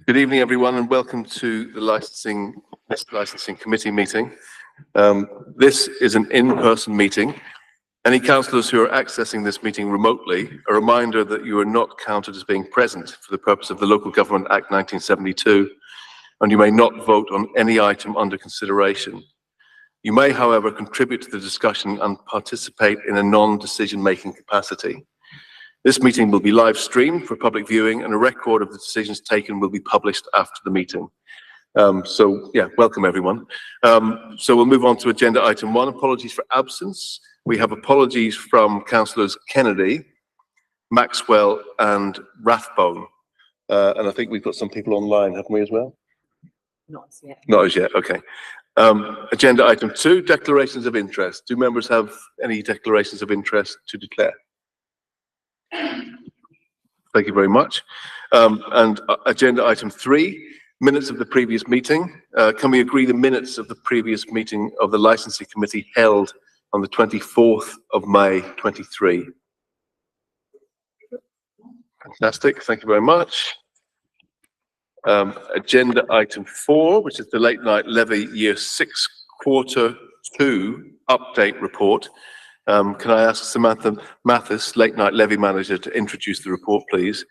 Good evening, everyone, and welcome to the licensing committee meeting. This is an in-person meeting. Any councillors who are accessing this meeting remotely, a reminder that you are not counted as being present for the purpose of the Local Government Act 1972, and you may not vote on any item under consideration. You may, however, contribute to the discussion and participate in a non-decision-making capacity. This meeting will be live streamed for public viewing, and a record of the decisions taken will be published after the meeting. Welcome everyone. So we'll move on to agenda item 1, apologies for absence. We have apologies from councillors Kennedy, Maxwell and Rathbone. And I think we've got some people online, haven't we, as well? Not as yet. Not as yet, okay. Agenda item 2, declarations of interest. Do members have any declarations of interest to declare? Thank you very much. And agenda item 3, minutes of the previous meeting. Can we agree the minutes of the previous meeting of the licensing committee held on the 24th of May 23? Fantastic, thank you very much. Agenda item 4, which is the late night levy year 6 quarter 2 update report. Can I ask Samantha Mathis, late night levy manager, to introduce the report, please?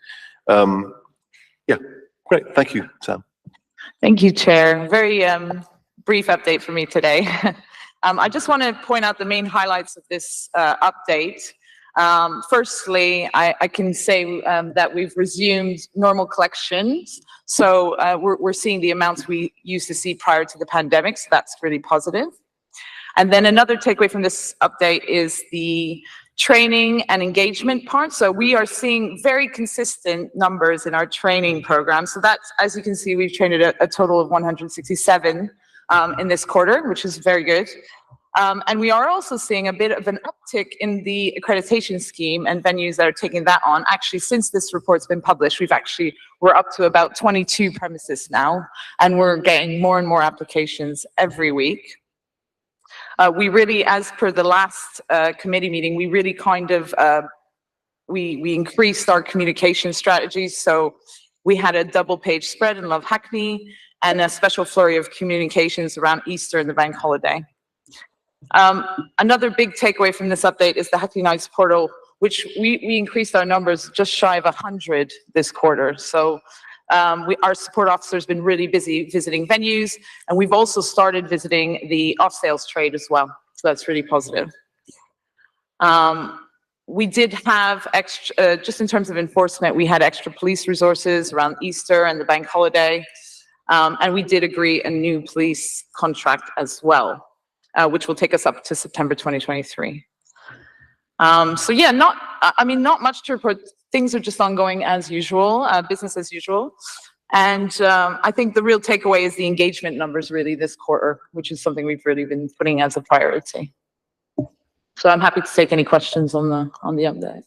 Yeah, great, thank you, Sam. Thank you, Chair. Very brief update for me today. I just want to point out the main highlights of this update. Firstly, I can say that we've resumed normal collections. So we're seeing the amounts we used to see prior to the pandemic, so that's really positive. And then another takeaway from this update is the training and engagement part. So we are seeing very consistent numbers in our training program. So that's, as you can see, we've trained a total of 167 in this quarter, which is very good. And we are also seeing a bit of an uptick in the accreditation scheme and venues that are taking that on. Actually, since this report's been published, we're up to about 22 premises now, and we're getting more and more applications every week. We really, as per the last committee meeting, we really kind of, we increased our communication strategies. So we had a double page spread in Love Hackney and a special flurry of communications around Easter and the bank holiday. Another big takeaway from this update is the Hackney Nights portal, which we increased our numbers just shy of 100 this quarter. So our support officer has been really busy visiting venues, and we've also started visiting the off-sales trade as well. So that's really positive. We did have extra, just in terms of enforcement, we had extra police resources around Easter and the bank holiday. And we did agree a new police contract as well, which will take us up to September 2023. So yeah, not much to report. Things are just ongoing as usual, business as usual. And I think the real takeaway is the engagement numbers really this quarter, which is something we've really been putting as a priority. So I'm happy to take any questions on the update.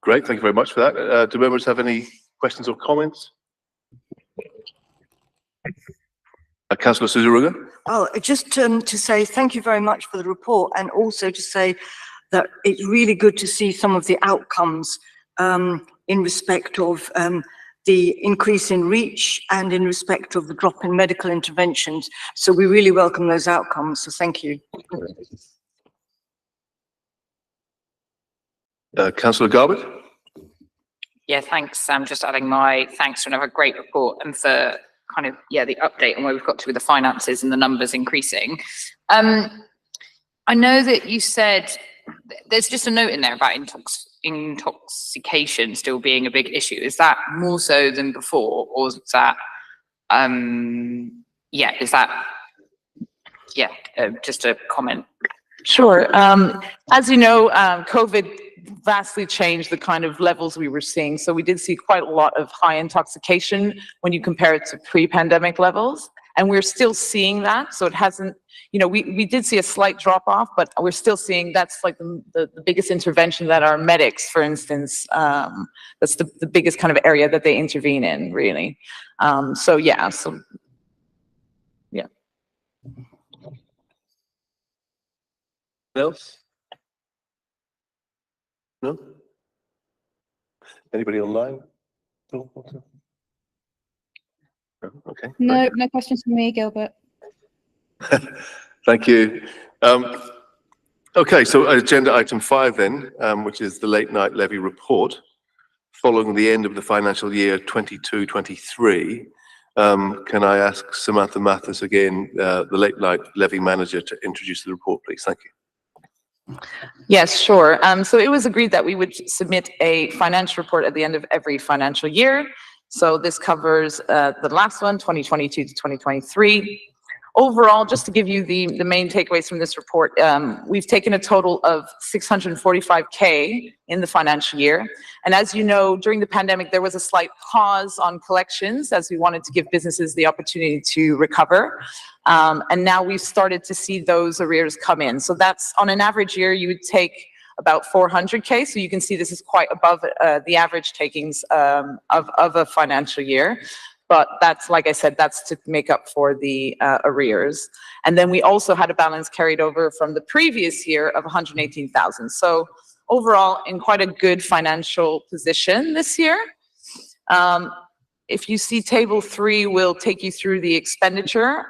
Great, thank you very much for that. Do members have any questions or comments? Councillor Suzuruga. Oh, just to say thank you very much for the report, and also to say that it's really good to see some of the outcomes in respect of the increase in reach and in respect of the drop in medical interventions. So we really welcome those outcomes, so thank you. Councillor Garbutt. Yeah, thanks. I'm just adding my thanks for another great report and for kind of, yeah, the update on where we've got to with the finances and the numbers increasing. I know that you said there's just a note in there about intoxication still being a big issue. Is that more so than before, or is that, just a comment? Sure. As you know, COVID vastly changed the kind of levels we were seeing. So we did see quite a lot of high intoxication when you compare it to pre-pandemic levels. And we're still seeing that. So it hasn't, you know, we did see a slight drop off, but we're still seeing that's like the biggest intervention that our medics, for instance, that's the biggest kind of area that they intervene in, really. Yeah. Else? No? Anybody online? Okay. No, no questions from me, Gilbert. Thank you. Okay, so agenda item 5 then, which is the late night levy report. Following the end of the financial year 22-23, can I ask Samantha Mathis again, the late night levy manager, to introduce the report, please? Thank you. Yes, sure. So it was agreed that we would submit a financial report at the end of every financial year. So this covers the last one, 2022 to 2023. Overall, just to give you the main takeaways from this report, we've taken a total of 645K in the financial year. And as you know, during the pandemic, there was a slight pause on collections as we wanted to give businesses the opportunity to recover. And now we've started to see those arrears come in. So that's on an average year, you would take about 400K. So you can see this is quite above the average takings of a financial year. But that's, like I said, that's to make up for the arrears. And then we also had a balance carried over from the previous year of 118,000. So overall, in quite a good financial position this year. If you see table 3, we'll take you through the expenditure.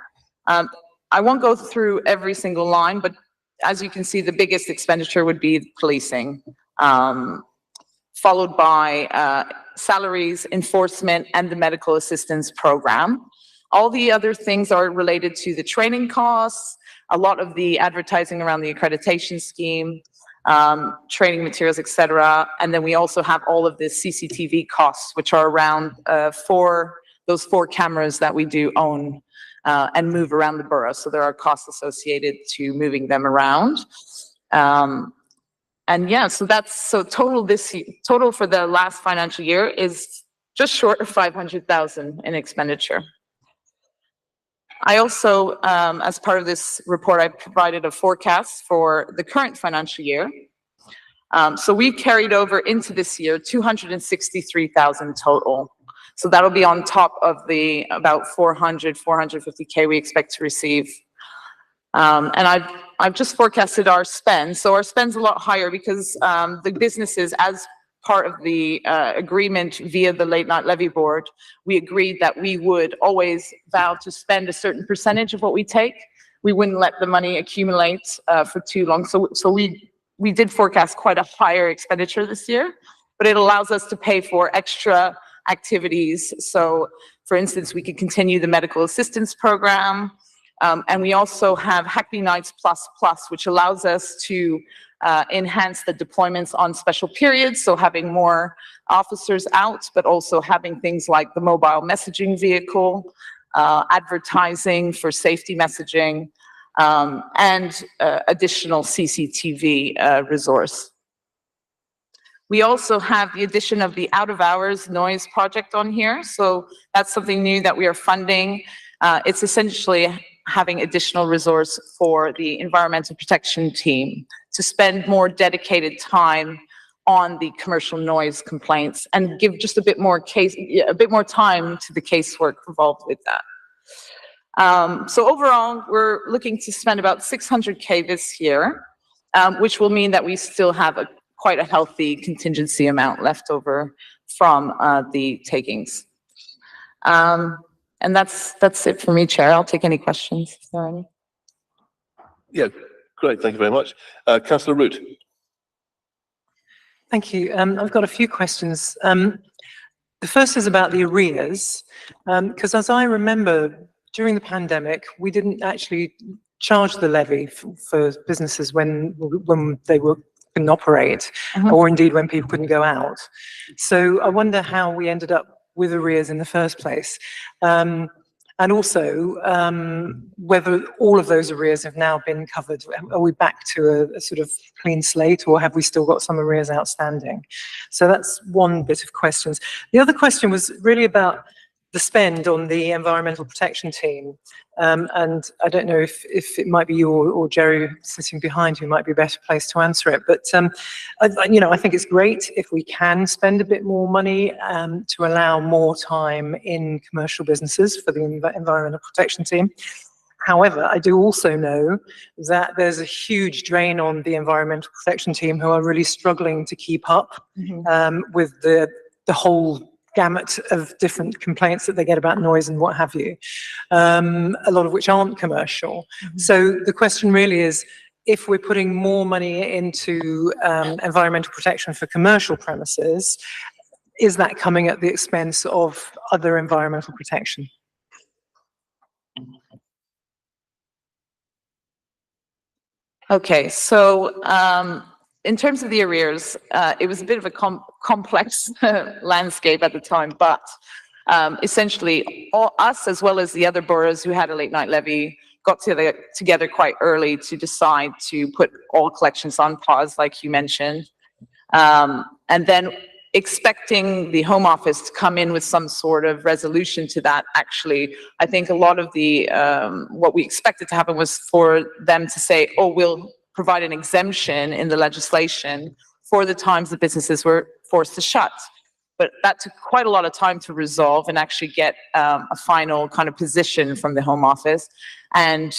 I won't go through every single line, but as you can see, the biggest expenditure would be policing, followed by salaries, enforcement, and the medical assistance program. All the other things are related to the training costs, a lot of the advertising around the accreditation scheme, training materials, etc. And then we also have all of the CCTV costs, which are around those 4 cameras that we do own and move around the borough. So there are costs associated to moving them around. And yeah, so total for the last financial year is just short of 500,000 in expenditure. I also, as part of this report, I provided a forecast for the current financial year. So we carried over into this year 263,000 total. So that'll be on top of the about 450K we expect to receive. And I've just forecasted our spend. So our spend's a lot higher because the businesses, as part of the agreement via the late night levy board, we agreed that we would always vow to spend a certain percentage of what we take. We wouldn't let the money accumulate for too long. So we did forecast quite a higher expenditure this year, but it allows us to pay for extra activities. So for instance, we could continue the medical assistance program. And we also have Hackney Nights Plus, which allows us to enhance the deployments on special periods. So having more officers out, but also having things like the mobile messaging vehicle, advertising for safety messaging, and additional CCTV resource. We also have the addition of the out of hours noise project on here. So that's something new that we are funding. It's essentially having additional resource for the environmental protection team to spend more dedicated time on the commercial noise complaints and give just a bit more time to the casework involved with that. So overall, we're looking to spend about 600K this year, which will mean that we still have quite a healthy contingency amount left over from the takings. And that's it for me, Chair. I'll take any questions if there are any. Yeah, great. Thank you very much. Councillor Root. Thank you. I've got a few questions. The first is about the arrears, because as I remember, during the pandemic, we didn't actually charge the levy for businesses when they couldn't operate, or indeed when people couldn't go out. So I wonder how we ended up with arrears in the first place. And also, whether all of those arrears have now been covered. Are we back to a sort of clean slate, or have we still got some arrears outstanding? So that's one bit of questions. The other question was really about the spend on the environmental protection team. And I don't know if it might be you or Jerry sitting behind who might be a better place to answer it. But, I think it's great if we can spend a bit more money to allow more time in commercial businesses for the environmental protection team. However, I do also know that there's a huge drain on the environmental protection team who are really struggling to keep up with the whole gamut of different complaints that they get about noise and what have you, a lot of which aren't commercial. So the question really is, if we're putting more money into environmental protection for commercial premises, is that coming at the expense of other environmental protection? Okay, so in terms of the arrears, it was a bit of a complex landscape at the time, but essentially us as well as the other boroughs who had a late night levy got together quite early to decide to put all collections on pause, like you mentioned. And then expecting the Home Office to come in with some sort of resolution to that, actually, I think a lot of the, what we expected to happen was for them to say, oh, we'll provide an exemption in the legislation for the times the businesses were forced to shut. But that took quite a lot of time to resolve and actually get a final kind of position from the Home Office. And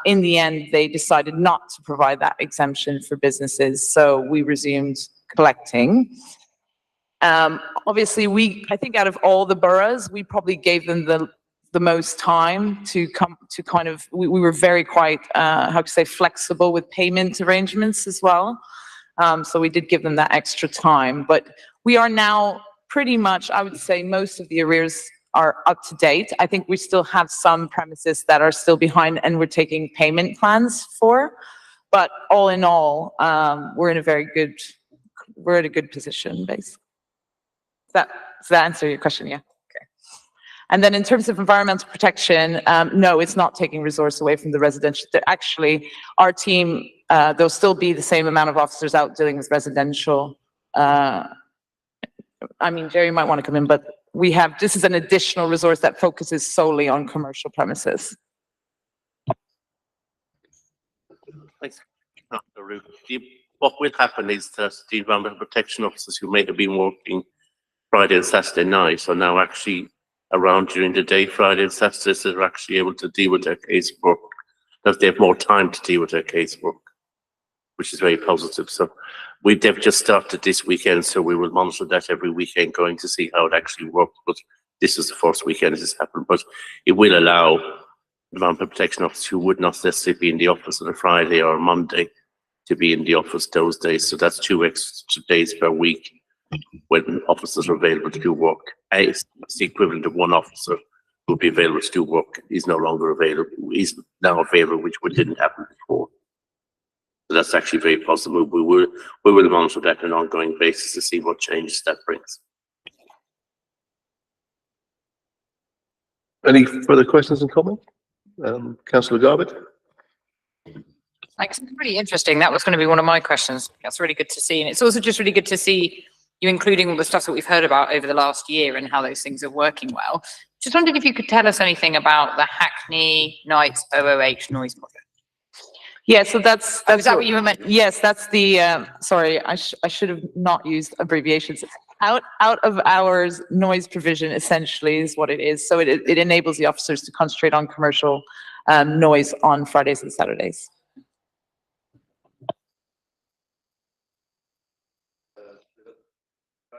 in the end, they decided not to provide that exemption for businesses. So we resumed collecting. Obviously, I think out of all the boroughs, we probably gave them the most time to come to kind of, we were very quite, how to say, flexible with payment arrangements as well. So we did give them that extra time, but we are now pretty much, I would say most of the arrears are up to date. I think we still have some premises that are still behind and we're taking payment plans for, but all in all, we're in a very good, we're at a good position, basically. Does that answer your question? Yeah. Okay. And then in terms of environmental protection, no, it's not taking resource away from the residential. Actually, our team, there'll still be the same amount of officers out dealing with residential. I mean, Jerry might want to come in, but we have, this is an additional resource that focuses solely on commercial premises. Thanks. What will happen is that the environmental protection officers who may have been working Friday and Saturday night are now actually around during the day, Friday and Saturday, so they're actually able to deal with their casework, that they have more time to deal with their casework, which is very positive. So they've just started this weekend, so we will monitor that every weekend going to see how it actually works. But this is the first weekend this has happened, but it will allow environmental protection officers who would not necessarily be in the office on a Friday or a Monday to be in the office those days. So that's 2 extra days per week when officers are available to do work. It's the equivalent of one officer who will be available to do work. He's no longer available. He's now available, which didn't happen before. So that's actually very possible. We will monitor that on an ongoing basis to see what changes that brings. Any further questions and comments? Councillor Garbutt? Thanks. Really interesting. That was going to be one of my questions. That's really good to see. And it's also just really good to see you including all the stuff that we've heard about over the last year and how those things are working well. Just wondered if you could tell us anything about the Hackney Knights OOH noise project. Yeah, so that's Is that what you meant? Yes, that's the, sorry, I should have not used abbreviations. Out of hours noise provision essentially is what it is. So it enables the officers to concentrate on commercial noise on Fridays and Saturdays.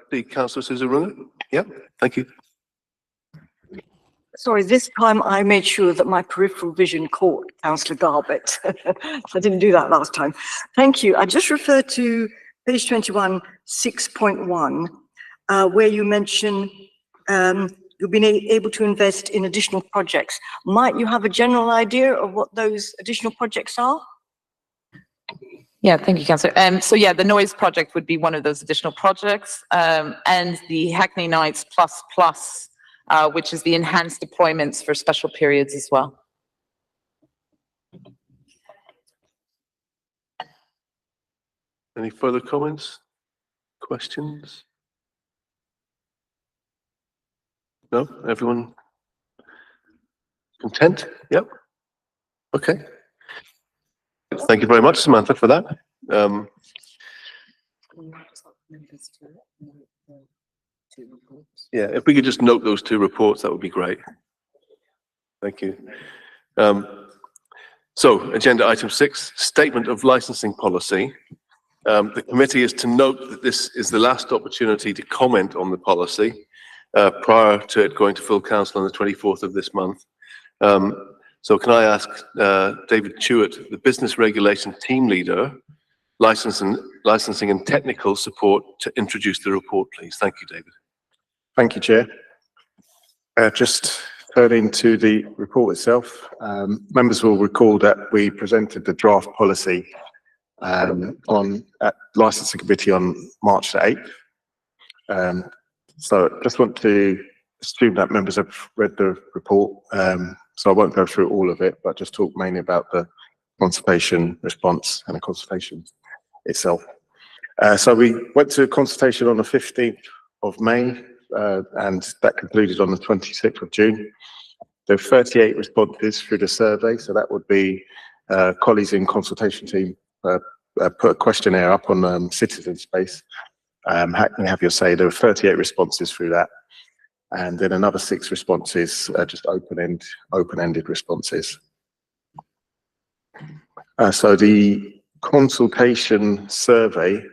The Councillor Susa-Runga? Yeah, thank you. Sorry, this time I made sure that my peripheral vision caught Councillor Garbutt. I didn't do that last time. Thank you. I just referred to page 21, 6.1, where you mention you've been able to invest in additional projects. Might you have a general idea of what those additional projects are? Yeah, thank you, Councillor. So yeah, the noise project would be one of those additional projects, and the Hackney Knights Plus, which is the enhanced deployments for special periods as well. Any further comments? Questions? No? Everyone content? Yep. Okay. Thank you very much, Samantha, for that. Yeah, if we could just note those two reports, that would be great. Thank you. So, agenda item 6, statement of licensing policy. The committee is to note that this is the last opportunity to comment on the policy. prior to it going to full council on the 24th of this month. So can I ask David Chewett, the Business Regulation Team Leader, Licensing and Technical Support, to introduce the report, please? Thank you, David. Thank you, Chair. Just turning to the report itself, members will recall that we presented the draft policy at Licensing Committee on March the 8th. So just want to assume that members have read the report, so I won't go through all of it, but just talk mainly about the consultation response and the consultation itself. So we went to consultation on the 15th of May, and that concluded on the 26th of June. There were 38 responses through the survey, so that would be colleagues in consultation team put a questionnaire up on Citizen Space. Have your say. There were 38 responses through that, and then another 6 responses, just open-ended responses. So the consultation survey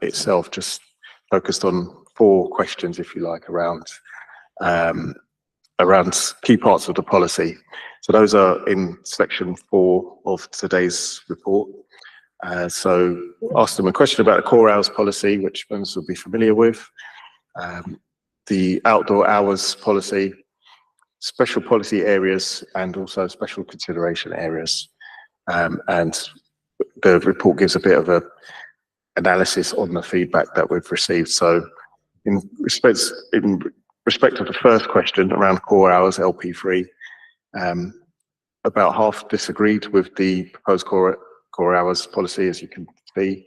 itself just focused on 4 questions, if you like, around key parts of the policy. So those are in section 4 of today's report. So asked them a question about the core hours policy, which members will be familiar with, the outdoor hours policy, special policy areas, and also special consideration areas. And the report gives a bit of a analysis on the feedback that we've received. So in respect of the first question around core hours, LP3, about half disagreed with the proposed core hours policy, as you can see,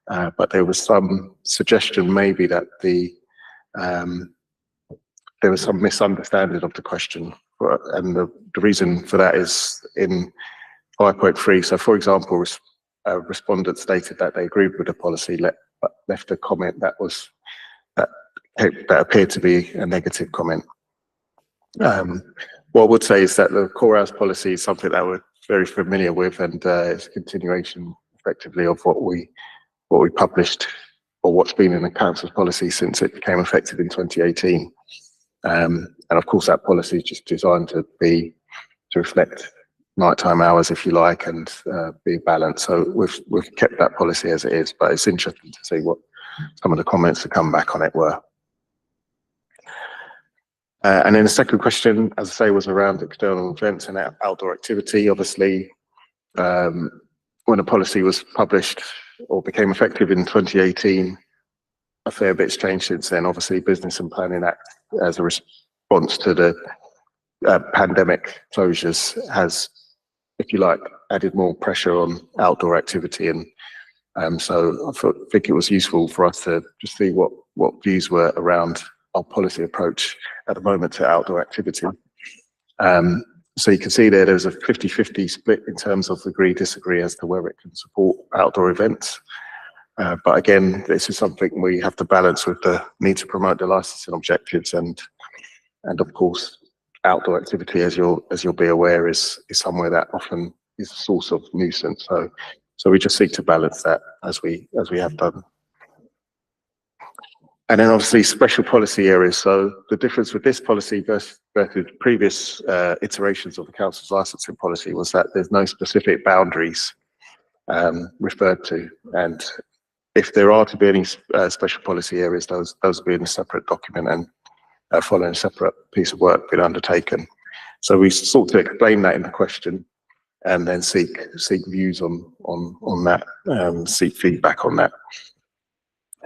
but there was some suggestion maybe that there was some misunderstanding of the question, and the reason for that is in 5.3. So, for example, a respondent stated that they agreed with the policy, but left a comment that appeared to be a negative comment. What I would say is that the core hours policy is something that we're very familiar with, and it's a continuation, effectively, of what we published, or what's been in the council's policy since it became effective in 2018. And of course, that policy is just designed to reflect nighttime hours, if you like, and be balanced. So we've kept that policy as it is, but it's interesting to see what some of the comments that come back on it were. And then the second question, as I say, was around external events and outdoor activity. Obviously, when the policy was published or became effective in 2018, a fair bit's changed since then. Obviously, Business and Planning Act, as a response to the pandemic closures, has, if you like, added more pressure on outdoor activity. And so I think it was useful for us to just see what views were around our policy approach at the moment to outdoor activity. So you can see there's a 50-50 split in terms of agree, disagree as to whether it can support outdoor events. But again, this is something we have to balance with the need to promote the licensing objectives, and of course, outdoor activity, as you'll be aware, is somewhere that often is a source of nuisance. So we just seek to balance that as we have done. And then obviously special policy areas. So the difference with this policy versus previous iterations of the council's licensing policy was that there's no specific boundaries referred to, and if there are to be any special policy areas, those will be in a separate document and following a separate piece of work being undertaken. So we sought to explain that in the question, and then seek views on that, seek feedback on that.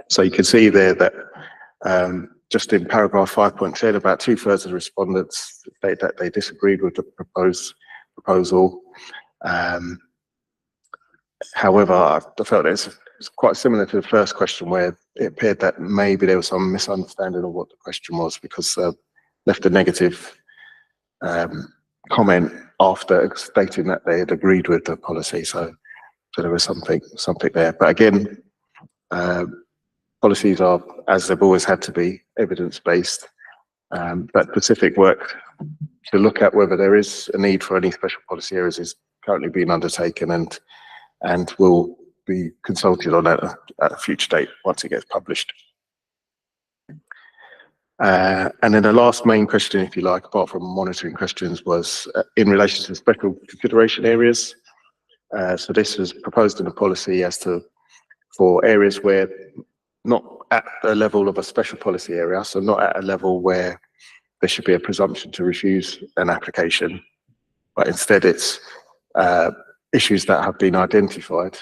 So you can see there that just in paragraph 5.10, about 2/3 of the respondents state that they disagreed with the proposal. However, I felt it's quite similar to the first question, where it appeared that maybe there was some misunderstanding of what the question was, because left a negative comment after stating that they had agreed with the policy. So there was something there. But again, policies are, as they've always had to be, evidence-based. But specific work to look at whether there is a need for any special policy areas is currently being undertaken, and will be consulted on at a future date once it gets published. And then the last main question, if you like, apart from monitoring questions, was in relation to special consideration areas. So this was proposed in the policy as to for areas where not at the level of a special policy area, so not at a level where there should be a presumption to refuse an application, but instead it's issues that have been identified,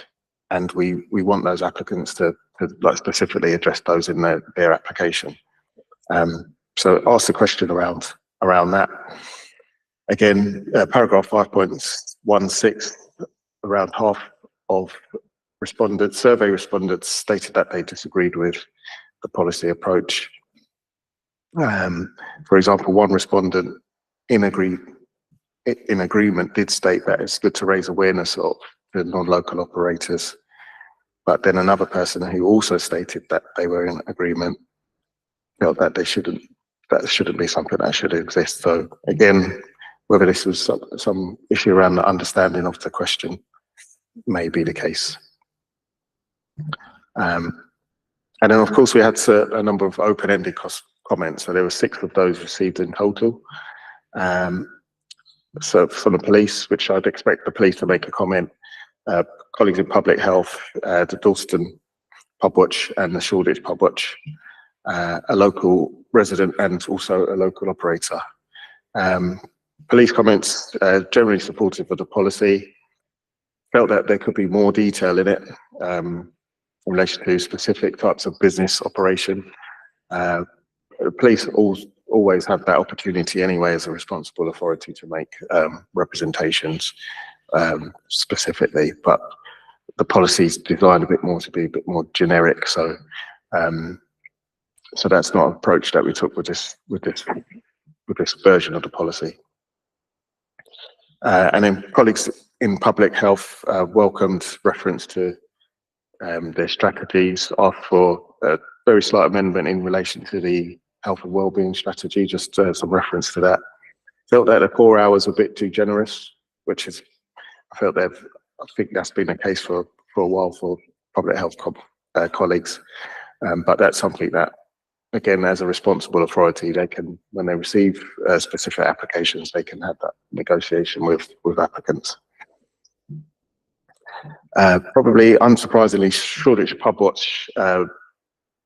and we want those applicants to like specifically address those in their application. So ask the question around that. Again, paragraph 5.16, around half of survey respondents stated that they disagreed with the policy approach. For example, one respondent in agreement did state that it's good to raise awareness of the non-local operators, but then another person who also stated that they were in agreement felt that that shouldn't be something that should exist. So again, whether this was some issue around the understanding of the question may be the case. And then of course we had a number of open-ended comments. So there were 6 of those received in total. So from the police, which I'd expect the police to make a comment, colleagues in public health, the Dalston Pub Watch and the Shoreditch Pub Watch, a local resident and also a local operator. Police comments generally supportive of the policy, felt that there could be more detail in it in relation to specific types of business operation. Police always have that opportunity anyway as a responsible authority to make representations specifically, but the policy is designed a bit more to be a bit more generic. So so that's not an approach that we took with this version of the policy. And then colleagues in public health welcomed reference to their strategies, asked for a very slight amendment in relation to the health and wellbeing strategy, just some reference to that. Felt that the 4 hours were a bit too generous, which is, I think that's been the case for a while for public health colleagues. But that's something that, again, as a responsible authority, they can, when they receive specific applications, they can have that negotiation with applicants. Probably unsurprisingly, Shoreditch Pub Watch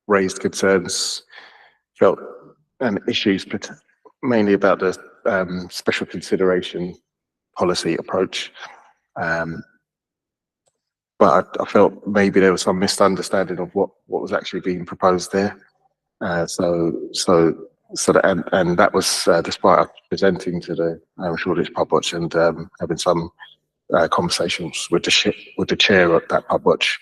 raised concerns, felt and issues, but mainly about the special consideration policy approach. But I felt maybe there was some misunderstanding of what was actually being proposed there. So that, that was despite us presenting to the Shoreditch Pub Watch and having some conversations with the chair of that Pub Watch,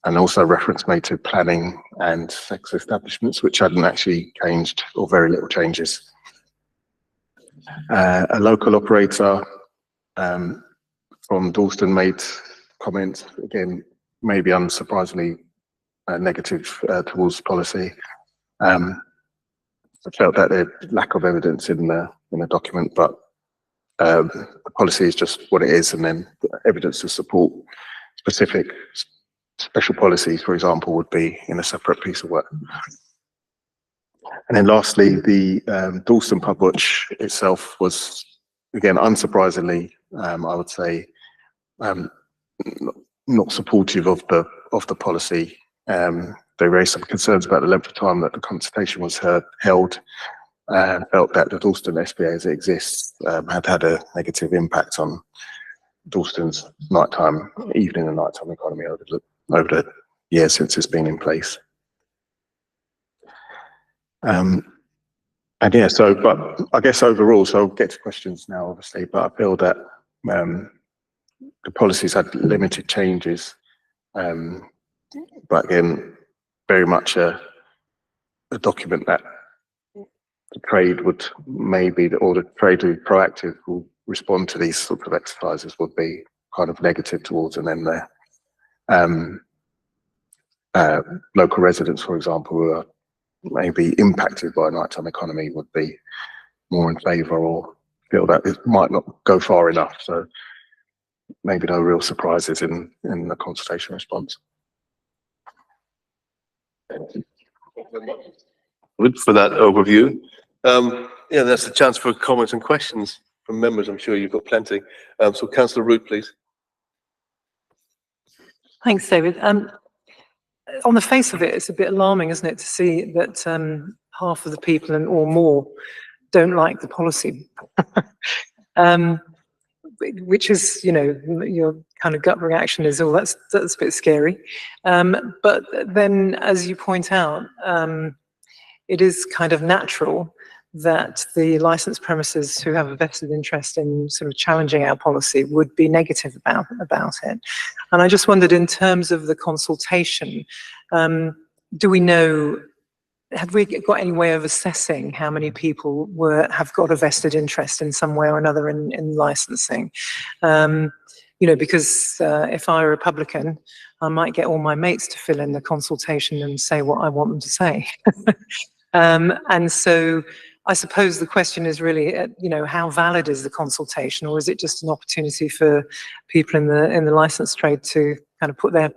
and also reference made to planning and sex establishments, which hadn't actually changed or very little changes. A local operator from Dalston made comments, again, maybe unsurprisingly negative towards policy. I felt that there's lack of evidence in the document, but the policy is just what it is, and then the evidence to support specific special policies, for example, would be in a separate piece of work. And then lastly, the Dalston Pub Watch itself was, again, unsurprisingly, I would say, not supportive of the policy. They raised some concerns about the length of time that the consultation was held, and felt that the Dalston SPA as it exists had a negative impact on Dalston's evening and nighttime economy over the years since it's been in place. And yeah, but I guess overall, so I'll get to questions now, obviously, but I feel that the policies had limited changes, but again, very much a document that the trade would or the trade who proactive will respond to these sorts of exercises would be kind of negative towards, and then the local residents, for example, who are maybe impacted by a nighttime economy would be more in favour or feel that it might not go far enough. So maybe no real surprises in the consultation response. Good for that overview. Yeah, that's a chance for comments and questions from members. I'm sure you've got plenty. So Councillor Root, please. Thanks, David. On the face of it, it's a bit alarming, isn't it, to see that half of the people or more don't like the policy. Which is, you know, your kind of gut reaction is, oh, that's a bit scary. But then, as you point out, it is kind of natural that the licensed premises who have a vested interest in sort of challenging our policy would be negative about it. And I just wondered, in terms of the consultation, do we know, have we got any way of assessing how many people have got a vested interest in some way or another in licensing? You know, because if I were a Republican, I might get all my mates to fill in the consultation and say what I want them to say. And so I suppose the question is really, you know, how valid is the consultation, or is it just an opportunity for people in the license trade to kind of put their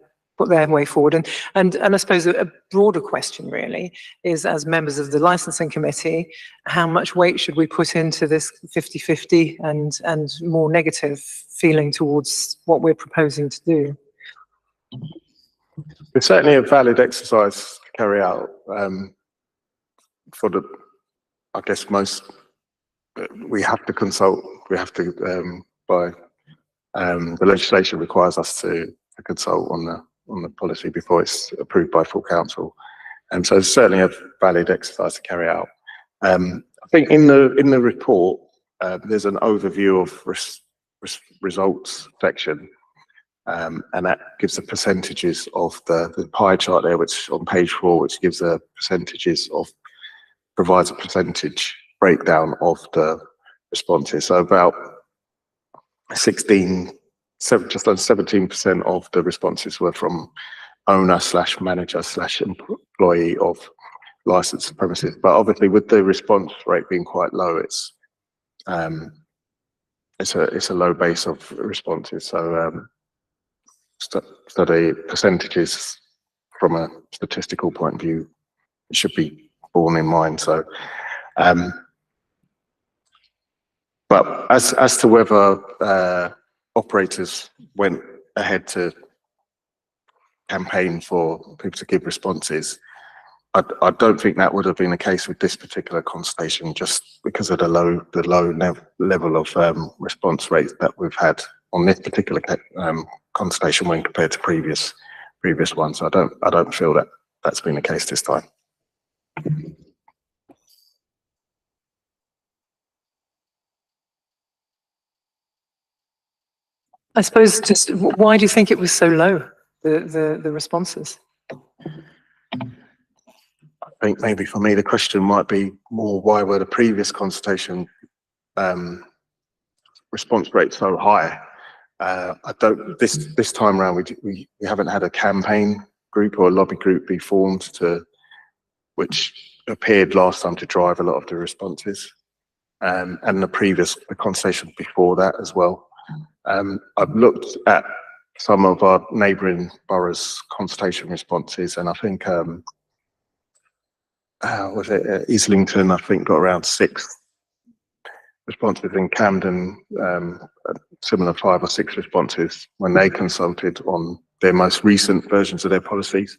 way forward? And I suppose a broader question really is, as members of the licensing committee, how much weight should we put into this 50-50 and more negative feeling towards what we're proposing to do? It's certainly a valid exercise to carry out. For the, I guess we have to consult, we have to, the legislation requires us to consult on the policy before it's approved by full council. And so it's certainly a valid exercise to carry out. I think in the report, there's an overview of results section, and that gives the percentages of the pie chart there, which on page 4, which gives the percentages provides a percentage breakdown of the responses. So about just under 17% of the responses were from owner/manager/employee of licensed premises. But obviously, with the response rate being quite low, it's a low base of responses. So the percentages from a statistical point of view should be borne in mind. So, but as to whether operators went ahead to campaign for people to give responses, I don't think that would have been the case with this particular consultation, just because of the low level of response rate that we've had on this particular consultation when compared to previous ones. I don't feel that that's been the case this time. I suppose, just why do you think it was so low, the responses? I think maybe for me the question might be more, why were the previous consultation response rates so high? This time around we haven't had a campaign group or a lobby group be formed which appeared last time to drive a lot of the responses, and the consultation before that as well. I've looked at some of our neighbouring boroughs' consultation responses, and I think Islington, I think, got around 6 responses. In Camden, similar 5 or 6 responses when they consulted on their most recent versions of their policies.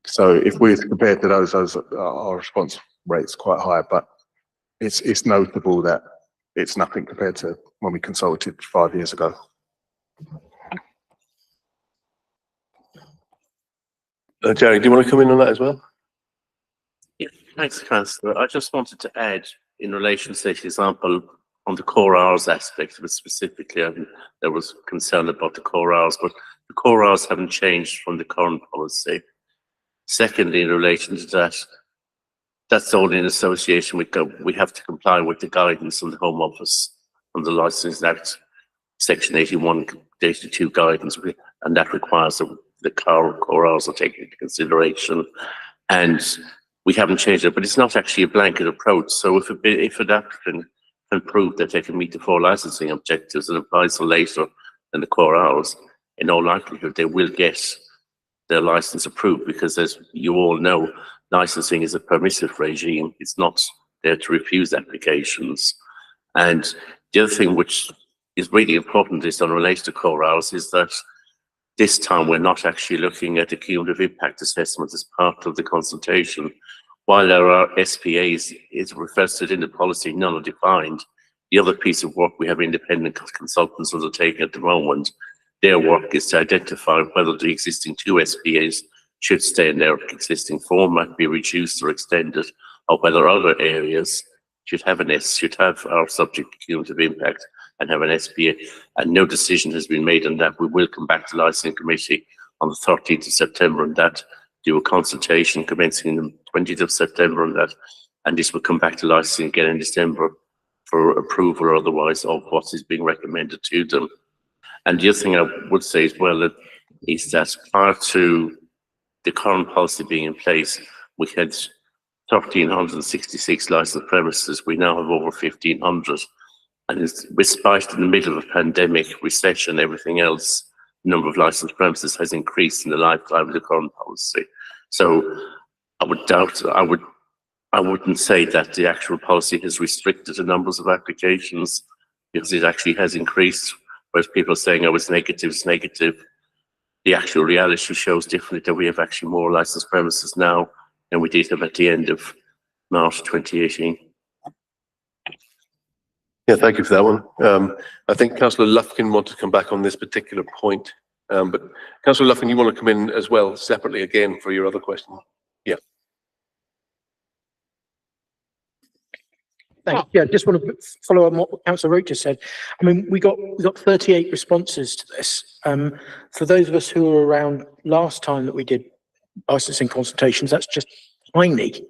So if we compare to those, our response rate's quite high, but it's notable that it's nothing compared to when we consulted 5 years ago. Jerry, do you want to come in on that as well? Yeah, thanks, Councillor. I just wanted to add, in relation to this example, on the core hours aspect of it specifically, there was concern about the core hours, but the core hours haven't changed from the current policy. Secondly, in relation to that, that's only in association with, we have to comply with the guidance on the Home Office on the Licensing Act, Section 81, 82 guidance, and that requires the core hours are taken into consideration. And we haven't changed it, but it's not actually a blanket approach. So if an applicant can prove that they can meet the 4 licensing objectives and apply for later than the core hours, in all likelihood, they will get their license approved, because as you all know, licensing is a permissive regime. It's not there to refuse applications. And the other thing which is really important is on related to core hours is that this time we're not actually looking at a cumulative impact assessment as part of the consultation. While there are SPAs, it refers to it in the policy, none are defined. The other piece of work we have independent consultants undertaking at the moment, their work is to identify whether the existing 2 SPAs should stay in their existing format, be reduced or extended, or whether other areas should have our subject to cumulative impact and have an SPA. And no decision has been made on that. We will come back to the licensing committee on the 13th of September on that, do a consultation commencing on the 20th of September on that, and this will come back to licensing again in December for approval or otherwise of what is being recommended to them. And the other thing I would say as well is that prior to the current policy being in place, we had 1,366 licensed premises. We now have over 1,500. And despite in the middle of a pandemic, recession, everything else, the number of licensed premises has increased in the lifetime of the current policy. So I wouldn't say that the actual policy has restricted the numbers of applications, because it actually has increased. Whereas people are saying, oh, it's negative. The actual reality shows differently, that we have actually more licensed premises now than we did have at the end of March 2018. Yeah, thank you for that one. I think Councillor Lufkin wanted to come back on this particular point, but Councillor Lufkin, you want to come in as well separately again for your other question? Yeah. Thanks. Yeah, just want to follow on what Councillor Root just said. I mean, we got 38 responses to this. For those of us who were around last time that we did licensing consultations, that's just tiny.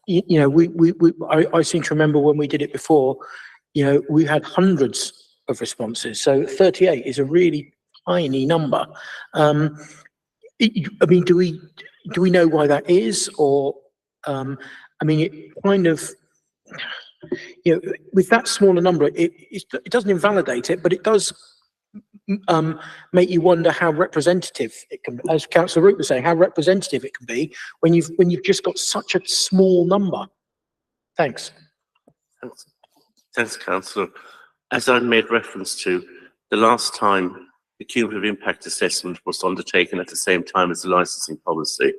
You know, I seem to remember when we did it before, you know, we had hundreds of responses. So 38 is a really tiny number. I mean, do we know why that is? Or, I mean, it kind of, you know, with that smaller number, it doesn't invalidate it, but it does make you wonder how representative it can be, as Councillor Root was saying, how representative it can be when you've just got such a small number. Thanks. Thanks, Councillor. As I made reference to, the last time the cumulative impact assessment was undertaken at the same time as the licensing policy,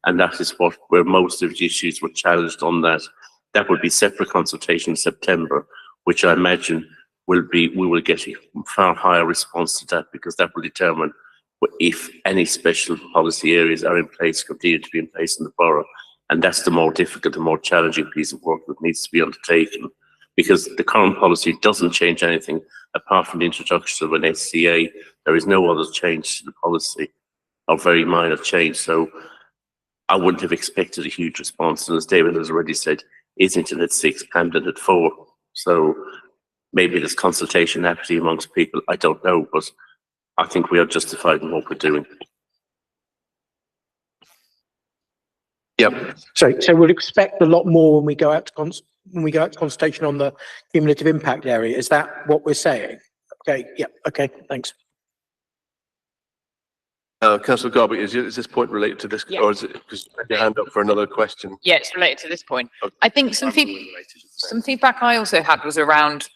and that is where most of the issues were challenged on that. That would be separate consultation in September, which I imagine we will get a far higher response to that, because that will determine if any special policy areas are in place, continue to be in place in the borough. And that's the more difficult, the more challenging piece of work that needs to be undertaken, because the current policy doesn't change anything apart from the introduction of an SCA. There is no other change to the policy, or very minor change. So I wouldn't have expected a huge response. And as David has already said, Islington at 6, Camden at 4. So maybe there's consultation happening amongst people, I don't know, but I think we are justified in what we're doing. Yep. So we'll expect a lot more when we go out to consultation on the cumulative impact area. Is that what we're saying? Okay. Yeah. Okay. Thanks. Councillor Garbutt, is this point related to this, or is it because you had your hand up for another question? Yeah, it's related to this point. Okay. I think some feedback I also had was around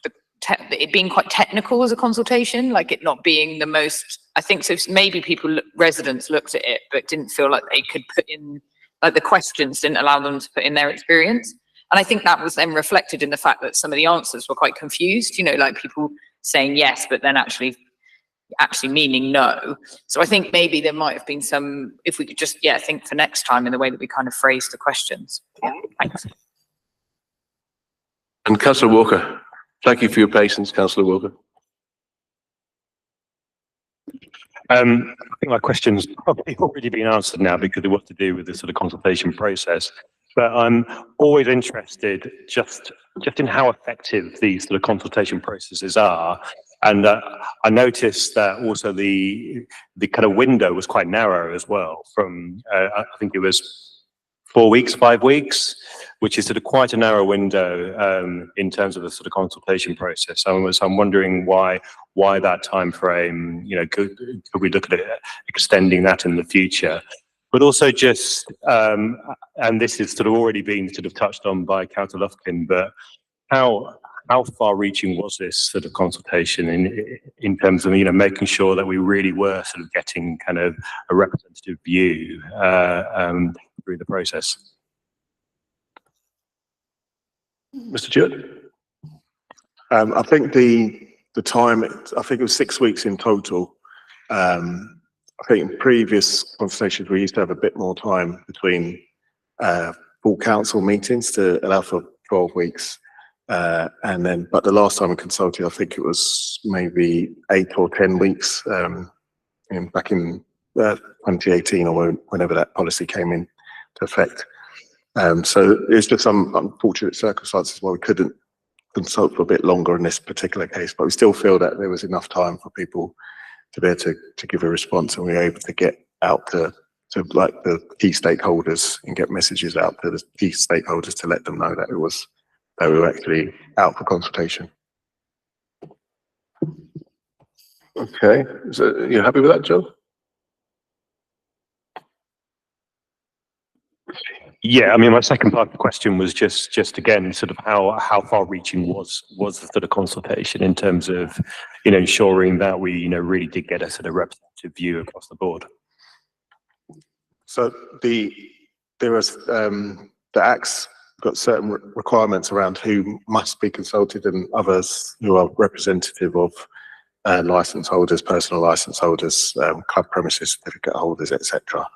it being quite technical as a consultation, like it not being the most, I think so maybe residents looked at it, but didn't feel like they could put in, like the questions didn't allow them to put in their experience. And I think that was then reflected in the fact that some of the answers were quite confused, you know, like people saying yes, but then actually meaning no. So I think maybe there might have been some, if we could just, think for next time in the way that we kind of phrase the questions. Yeah, thanks. And Councillor Walker, thank you for your patience, Councillor Walker. I think my question's probably already been answered now because of what to do with the sort of consultation process. But I'm always interested just in how effective these sort of consultation processes are. And I noticed that also the kind of window was quite narrow as well, from I think it was 4 weeks, 5 weeks, which is sort of quite a narrow window in terms of the sort of consultation process. So I'm wondering why that time frame, you know, could we look at it, extending that in the future? but also just, and this is sort of already been sort of touched on by Councillor Lufkin, but how far-reaching was this sort of consultation in terms of, you know, making sure that we really were sort of getting kind of a representative view through the process? Mr. Stewart? I think the time, I think it was 6 weeks in total. I think in previous consultations, we used to have a bit more time between full council meetings to allow for 12 weeks. And then, but the last time we consulted, I think it was maybe 8 or 10 weeks back in 2018 or whenever that policy came into effect. So it's just some unfortunate circumstances where we couldn't consult for a bit longer in this particular case, but we still feel that there was enough time for people to be able to give a response, and we were able to get out to like the key stakeholders and get messages out to the key stakeholders to let them know that we were actually out for consultation. Okay, so you happy with that, Joe? Yeah, I mean, my second part of the question was just again, sort of how far-reaching was the sort of consultation in terms of, you know, ensuring that we, you know, really did get a sort of representative view across the board. So the Act's got certain requirements around who must be consulted and others who are representative of license holders, personal license holders, club premises certificate holders, etc.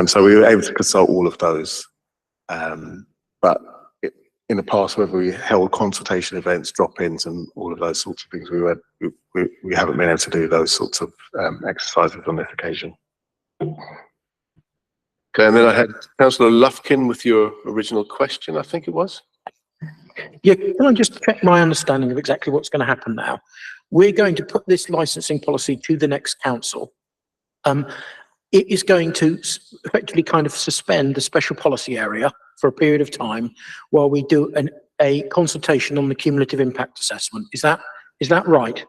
So we were able to consult all of those. But in the past, whether we held consultation events, drop-ins, and all of those sorts of things, we haven't been able to do those sorts of exercises on this occasion. Okay, and then I had Councillor Lufkin with your original question, I think it was. Yeah, can I just check my understanding of exactly what's going to happen now? We're going to put this licensing policy to the next council. It is going to effectively kind of suspend the special policy area for a period of time while we do a consultation on the cumulative impact assessment. Is that right?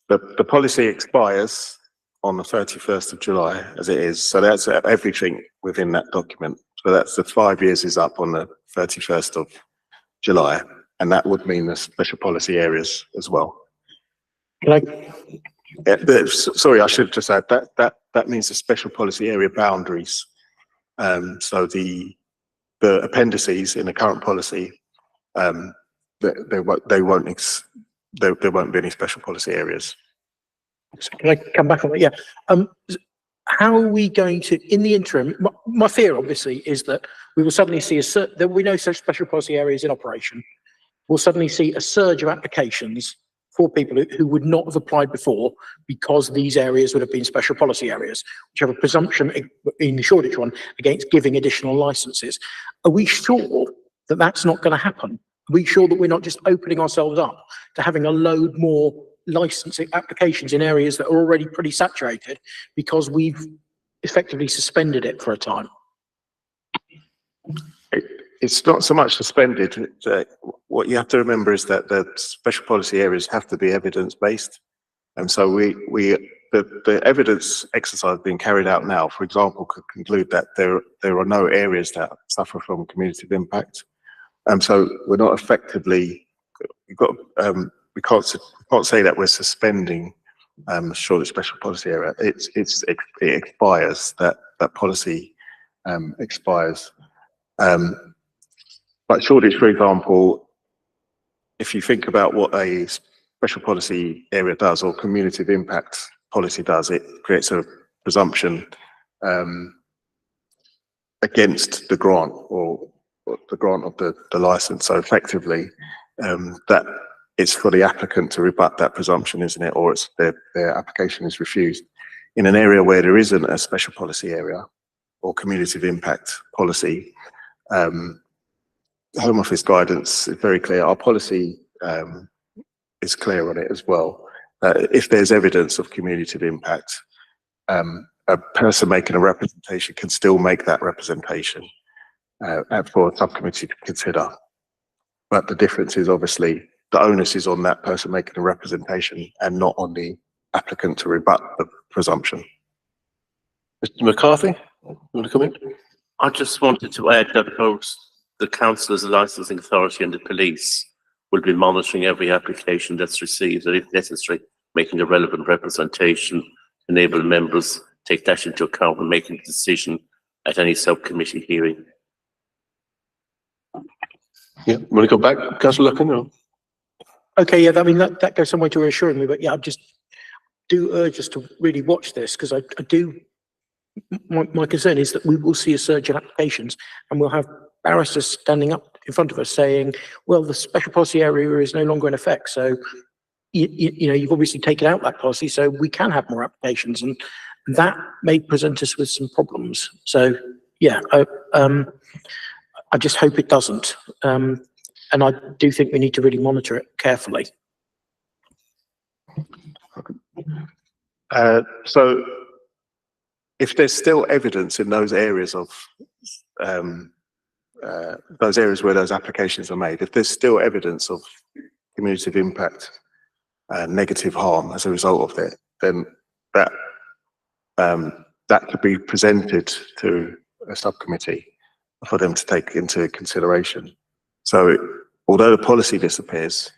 The policy expires on the 31st of July, as it is. So that's everything within that document. So that's the 5 years is up on the 31st of July, and that would mean the special policy areas as well. Sorry, I should just add that means the special policy area boundaries. So the appendices in the current policy, there won't be any special policy areas. So can I come back on that? Yeah. How are we going to, in the interim, my fear obviously is that we will suddenly see that we know such special policy areas in operation. We'll suddenly see a surge of applications for people who would not have applied before because these areas would have been special policy areas, which have a presumption in the Shoreditch one against giving additional licenses. Are we sure that that's not going to happen? Are we sure that we're not just opening ourselves up to having a load more licensing applications in areas that are already pretty saturated because we've effectively suspended it for a time? It's not so much suspended. What you have to remember is that the special policy areas have to be evidence-based. And so the evidence exercise being carried out now, for example, could conclude that there are no areas that suffer from community impact. So we're not effectively, we can't say that we're suspending Shoreditch special policy area. It expires, that policy expires. But Shoreditch, for example, if you think about what a special policy area does or community impact policy does, it creates a presumption against the grant or the grant of the license. So effectively, that it's for the applicant to rebut that presumption, isn't it? Or it's their application is refused. In an area where there isn't a special policy area or community impact policy, Home Office guidance is very clear. Our policy is clear on it as well. If there's evidence of community impact, a person making a representation can still make that representation for a subcommittee to consider. But the difference is obviously the onus is on that person making a representation and not on the applicant to rebut the presumption. Mr. McCarthy, you want to come in? I just wanted to add that, of course, the council as a licensing authority and the police will be monitoring every application that's received, and if necessary, making a relevant representation, enable members take that into account when making a decision at any subcommittee hearing. Yeah, want to come back, Councillor Luckin? Or? Okay, yeah, I mean, that goes some way to reassuring me, but yeah, I just do urge us to really watch this, because I do, my concern is that we will see a surge in applications and we'll have barristers standing up in front of us saying, well, the special policy area is no longer in effect, so you know, you've obviously taken out that policy, so we can have more applications, and that may present us with some problems. So yeah, I just hope it doesn't. And I do think we need to really monitor it carefully. So if there's still evidence in those areas of those areas where those applications are made, if there's still evidence of cumulative impact, negative harm as a result of it, then that could be presented to a subcommittee for them to take into consideration. So although the policy disappears,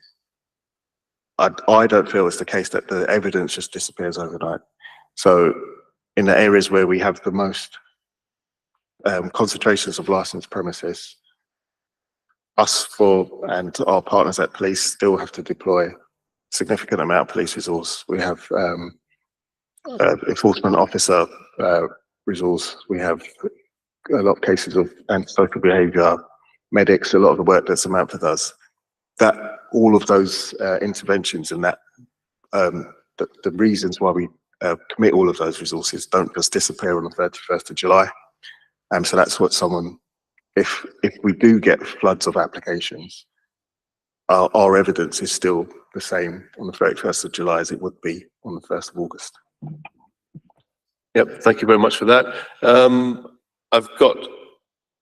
I don't feel it's the case that the evidence just disappears overnight. So in the areas where we have the most concentrations of licensed premises, and our partners at police still have to deploy significant amount of police resource. We have enforcement officer resource. We have a lot of cases of antisocial behaviour, medics, a lot of the work that Samantha does. That all of those interventions and that the reasons why we commit all of those resources don't just disappear on the 31st of July. So that's what if we do get floods of applications, our evidence is still the same on the 31st of July as it would be on the 1st of August. Yep, thank you very much for that.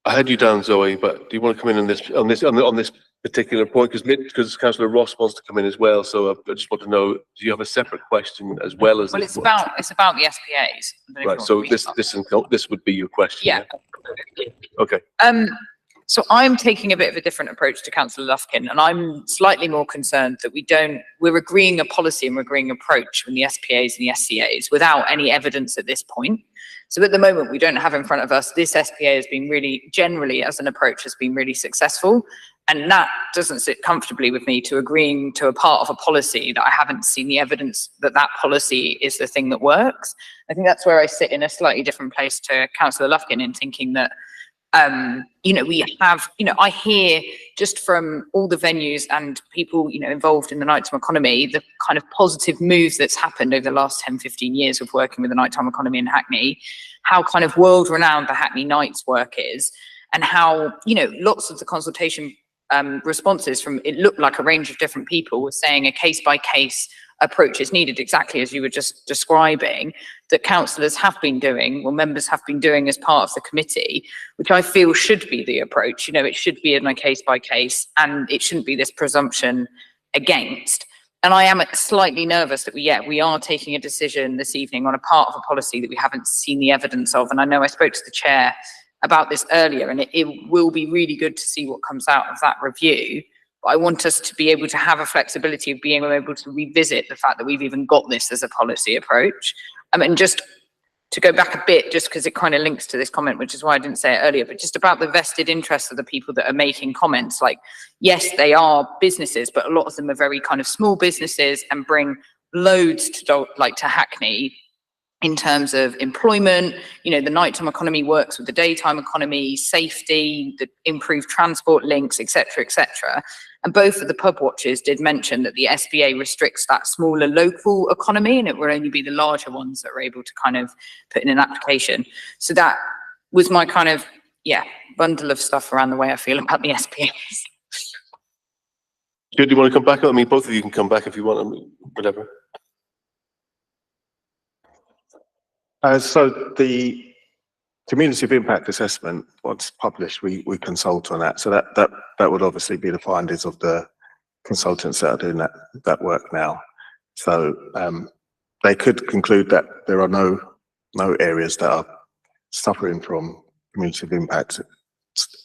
I had you down, Zoe, but do you want to come in on this particular point? Because Councillor Ross wants to come in as well. So I just want to know, do you have a separate question as well as? Well, it's about the SPAs. Right. So this would be your question. Yeah. Okay. So I'm taking a bit of a different approach to Councillor Lufkin, and I'm slightly more concerned that we're agreeing a policy and we're agreeing approach from the SPAs and the SCAs without any evidence at this point. So at the moment, we don't have in front of us, this SPA has been really, generally as an approach, has been really successful. And that doesn't sit comfortably with me to agreeing to a part of a policy that I haven't seen the evidence that that policy is the thing that works. I think that's where I sit in a slightly different place to Councillor Lufkin in thinking that we have, I hear just from all the venues and people, involved in the nighttime economy, the kind of positive moves that's happened over the last 10, 15 years of working with the nighttime economy in Hackney, how kind of world renowned the Hackney Nights work is, and how, lots of the consultation responses from, it looked like a range of different people were saying a case by case approach is needed, exactly as you were just describing, that councillors have been doing, or members have been doing as part of the committee, which I feel should be the approach. It should be in a case by case, and it shouldn't be this presumption against. And I am slightly nervous that we are taking a decision this evening on a part of a policy that we haven't seen the evidence of. And I know I spoke to the chair about this earlier, and it will be really good to see what comes out of that review. I want us to be able to have a flexibility of being able to revisit the fact that we've even got this as a policy approach. And just to go back a bit, just because it kind of links to this comment, which is why I didn't say it earlier, but just about the vested interests of the people that are making comments. Like, yes, they are businesses, but a lot of them are very kind of small businesses and bring loads to Hackney in terms of employment. The nighttime economy works with the daytime economy, safety, the improved transport links, etc., etc. And both of the pub watchers did mention that the SPA restricts that smaller local economy, and it will only be the larger ones that are able to kind of put in an application. So that was my kind of, bundle of stuff around the way I feel about the SPAs. Do you want to come back? I mean, both of you can come back if you want, whatever. So the cumulative impact assessment, once published, we consult on that. So that would obviously be the findings of the consultants that are doing that work now. So they could conclude that there are no no areas that are suffering from community impact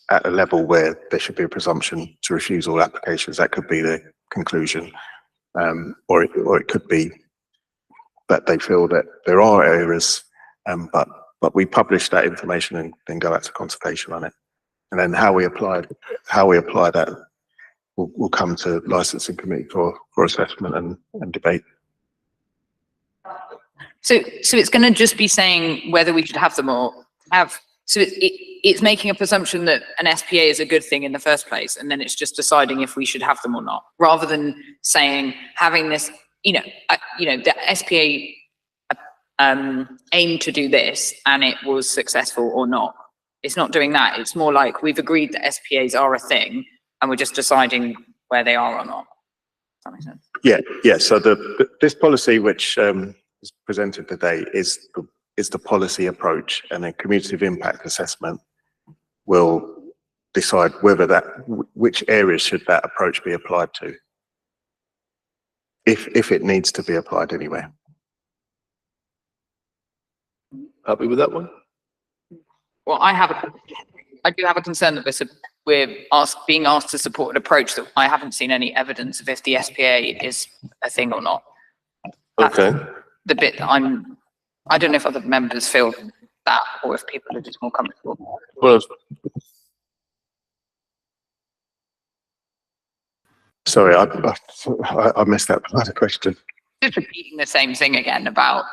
at a level where there should be a presumption to refuse all applications. That could be the conclusion, or it could be that they feel that there are areas, but we publish that information and then go out to consultation on it, and then how we apply that will come to licensing committee for assessment and debate. So it's going to just be saying whether we should have them or have. So it's making a presumption that an SPA is a good thing in the first place, and then it's just deciding if we should have them or not, rather than saying having this. The SPA aimed to do this, and it was successful or not. It's not doing that. It's more like we've agreed that SPAs are a thing, and we're just deciding where they are or not. Does that make sense? Yeah. So this policy, which is presented today, is the policy approach, and then community impact assessment will decide whether which areas should that approach be applied to, if it needs to be applied anywhere. Happy with that one? Well, I do have a concern that we're being asked to support an approach that I haven't seen any evidence of if the SPA is a thing or not. That's Okay. the bit that I don't know if other members feel that, or if people are just more comfortable. Well, Sorry, I missed that part of the question. Just repeating the same thing again about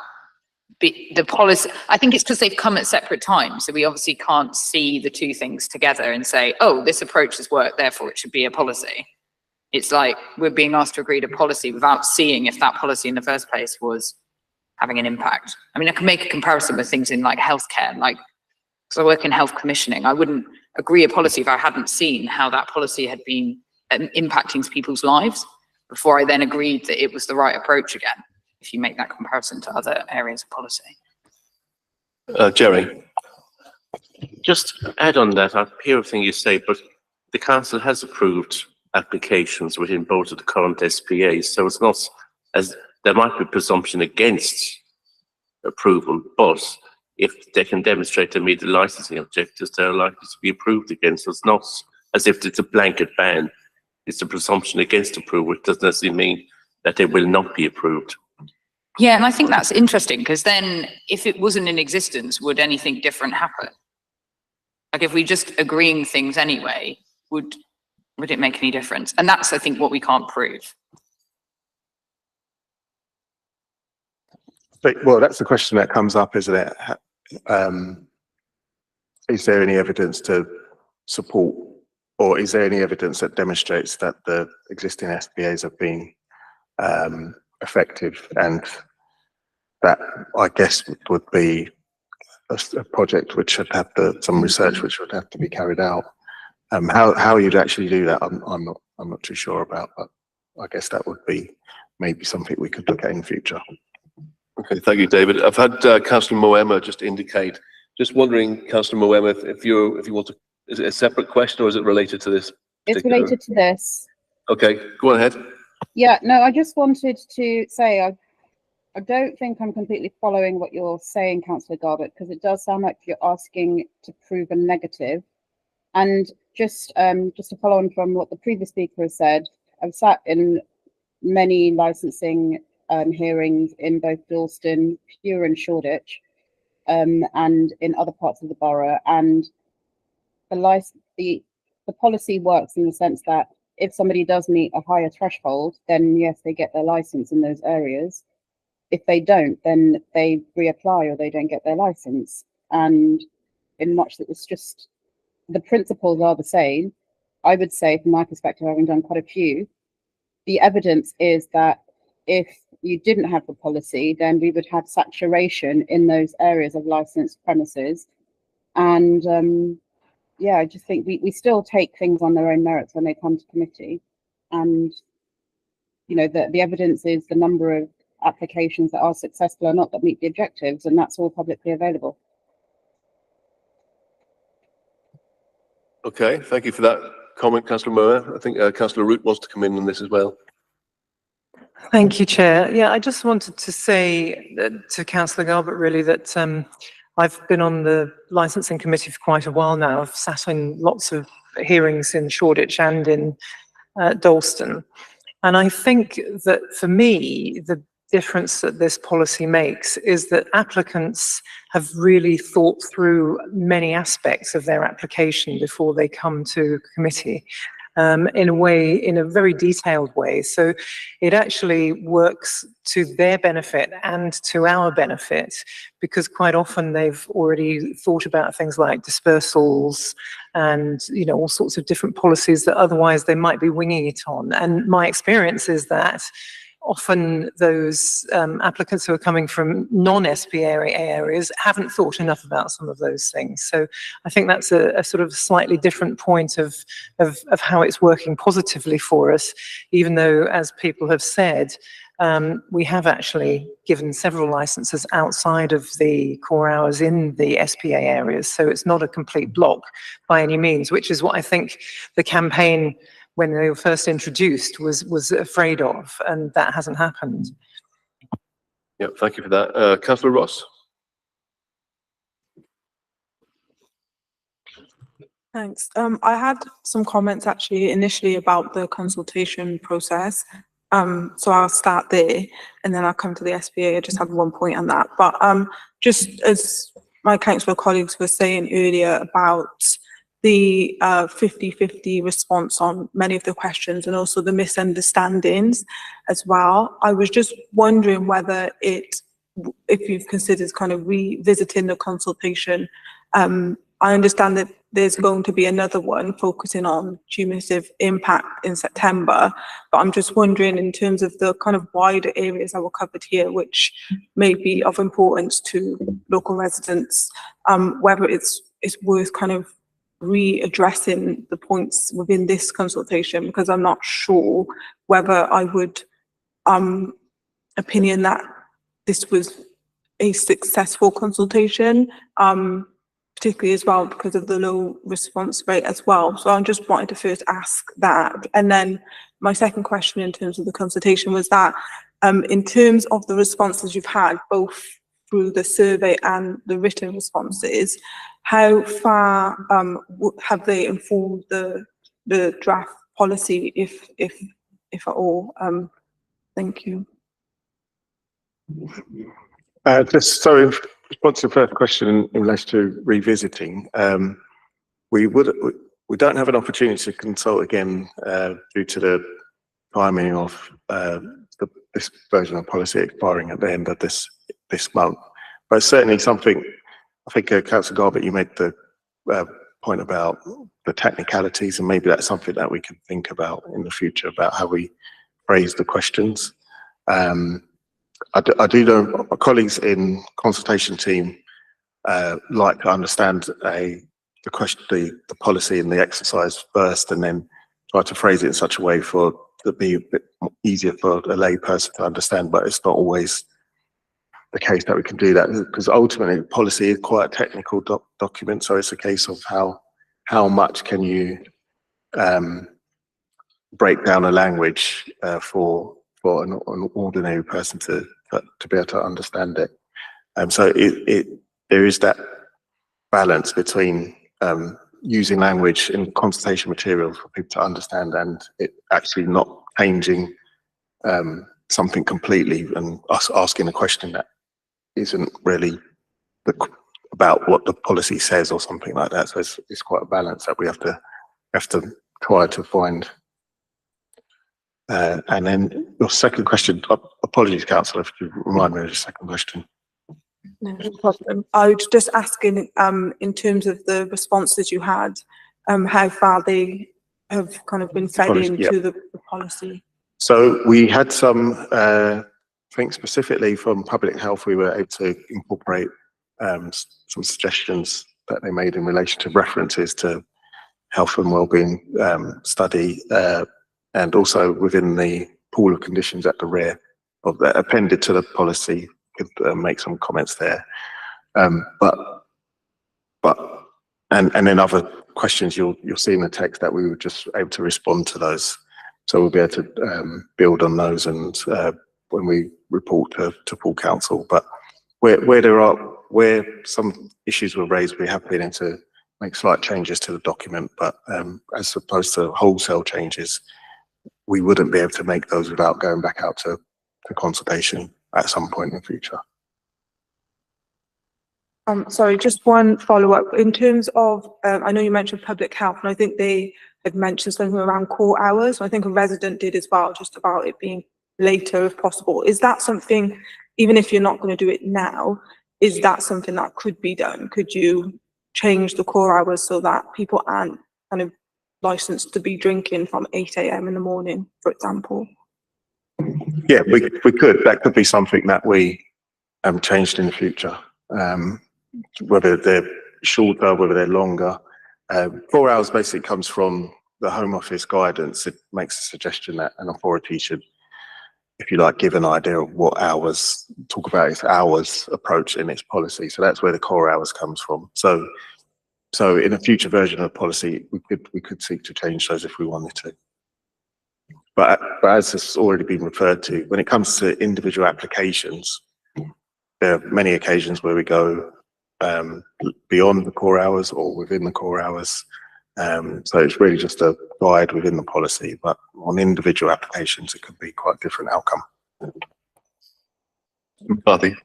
the policy. I think it's because they've come at separate times, so we obviously can't see the two things together and say, oh, this approach has worked, therefore it should be a policy. It's like we're being asked to agree to policy without seeing if that policy in the first place was having an impact. I mean, I can make a comparison with things in like healthcare, like, because I work in health commissioning, I wouldn't agree a policy if I hadn't seen how that policy had been impacting people's lives before I then agreed that it was the right approach again, if you make that comparison to other areas of policy. Jerry. Just add on that, I hear everything you say, but the council has approved applications within both of the current SPAs, so it's not as there might be presumption against approval, but if they can demonstrate to meet the licensing objectives, they're likely to be approved again. So it's not as if it's a blanket ban. It's a presumption against approval. It doesn't necessarily mean that they will not be approved. Yeah, and I think that's interesting, because then if it wasn't in existence, would anything different happen? Like if we just agreeing things anyway, would it make any difference? And that's, I think, what we can't prove. Well, that's the question that comes up, isn't it? Is there any evidence to support, or is there any evidence that demonstrates that the existing SPAs have been effective? And that, I guess, would be a project which should have some research which would have to be carried out. How you'd actually do that, I'm not too sure about, but I guess that would be maybe something we could look at in future. Okay, thank you, David. I've had Councillor Moema just indicate. Just wondering, Councillor Moema, if you want to, is it a separate question or is it related to this? It's particular- related to this. Okay, go on ahead. Yeah, no, I just wanted to say I don't think I'm completely following what you're saying, Councillor Garbett, because it does sound like you're asking to prove a negative. And just to follow on from what the previous speaker has said, I've sat in many licensing hearings in both Dalston, Pure and Shoreditch, and in other parts of the borough. And the policy works in the sense that if somebody does meet a higher threshold, then yes, they get their license in those areas. If they don't, then they reapply or they don't get their license. And in much that it's just, the principles are the same. I would say, from my perspective, having done quite a few, the evidence is that if you didn't have the policy, then we would have saturation in those areas of licensed premises. And yeah, I just think we still take things on their own merits when they come to committee. And, you know, the evidence is the number of applications that are successful or not that meet the objectives, and that's all publicly available. Okay, thank you for that comment, Councillor Moema. I think Councillor Root wants to come in on this as well. Thank you, Chair. Yeah, I just wanted to say to Councillor Garbett really that I've been on the licensing committee for quite a while now. I've sat in lots of hearings in Shoreditch and in Dalston. And I think that for me, the difference that this policy makes is that applicants have really thought through many aspects of their application before they come to committee. In a very detailed way. So it actually works to their benefit and to our benefit, because quite often they've already thought about things like dispersals and, you know, all sorts of different policies that otherwise they might be winging it on. And my experience is that often those applicants who are coming from non-SPA areas haven't thought enough about some of those things. So I think that's a sort of slightly different point of how it's working positively for us, even though, as people have said, we have actually given several licenses outside of the core hours in the SPA areas. So it's not a complete block by any means, which is what I think the campaign, when they were first introduced, was afraid of, and that hasn't happened. Yeah, thank you for that. Councillor Ross. Thanks. I had some comments actually initially about the consultation process. So I'll start there and then I'll come to the SPA. I just have one point on that. But just as my councillor colleagues were saying earlier about the 50-50 response on many of the questions and also the misunderstandings as well, I was just wondering whether if you've considered kind of revisiting the consultation. I understand that there's going to be another one focusing on cumulative impact in September, but I'm just wondering, in terms of the kind of wider areas that were covered here, which may be of importance to local residents, whether it's worth kind of readdressing the points within this consultation, because I'm not sure whether I would opinion that this was a successful consultation, particularly as well because of the low response rate as well. So I just wanted to first ask that. And then my second question in terms of the consultation was that in terms of the responses you've had, both through the survey and the written responses, how far have they informed the draft policy, if at all? Thank you. Just so in response to the first question in relation to revisiting, we don't have an opportunity to consult again due to the timing of this version of policy expiring at the end of this month. But it's certainly something, I think Councillor Garbett, you made the point about the technicalities, and maybe that's something that we can think about in the future about how we phrase the questions. I do know my colleagues in consultation team like to understand the question, the policy and the exercise first, and then try to phrase it in such a way for to be a bit easier for a lay person to understand. But it's not always the case that we can do that, because ultimately policy is quite a technical document. So it's a case of how much can you break down a language for an ordinary person to be able to understand it. So there is that balance between using language in consultation materials for people to understand and it actually not changing something completely and us asking a question that isn't really about what the policy says or something like that. So it's quite a balance that we have to try to find. And then your second question, apologies, Councillor, if you remind me of the second question. No problem. I was just asking, in terms of the responses you had, how far they have kind of been fed into the policy. So we had some, I think specifically from public health, we were able to incorporate some suggestions that they made in relation to references to health and wellbeing study, and also within the pool of conditions at the rear of that appended to the policy, could make some comments there. And then other questions you'll see in the text that we were just able to respond to those. So we'll be able to build on those and when we report to full council. But where some issues were raised, we have been able to make slight changes to the document, but as opposed to wholesale changes, we wouldn't be able to make those without going back out to consultation at some point in the future. Sorry, just one follow-up. In terms of, I know you mentioned public health, and I think they had mentioned something around core hours. I think a resident did as well, just about it being later if possible. Is that something, even if you're not going to do it now, is that something that could be done? Could you change the core hours so that people aren't kind of licensed to be drinking from 8 AM in the morning, for example? Yeah, we could. That could be something that we changed in the future. Whether they're shorter, whether they're longer. 4 hours basically comes from the Home Office guidance. It makes a suggestion that an authority should, if you like, give an idea of what hours, talk about its hours approach in its policy. So that's where the core hours comes from. So in a future version of the policy, we could seek to change those if we wanted to. But as has already been referred to, when it comes to individual applications, there are many occasions where we go beyond the core hours or within the core hours. So it's really just a guide within the policy, but on individual applications, it could be quite a different outcome. McCarthy.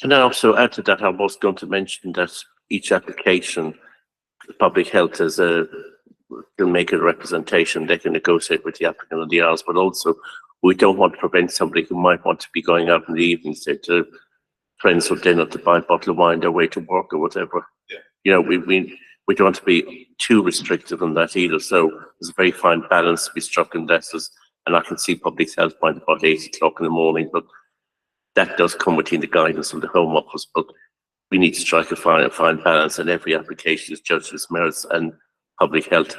Can I also add to that? I was going to mention that each application, public health can make a representation. They can negotiate with the applicant on the hours, but also we don't want to prevent somebody who might want to be going out in the evening, say to friends for dinner, to buy a bottle of wine their way to work or whatever. Yeah. You know, we don't want to be too restrictive on that either. So there's a very fine balance to be struck in that. And I can see public health by about 8 o'clock in the morning, but that does come within the guidance of the Home Office. But we need to strike a fine balance, and every application is judged its merits, and public health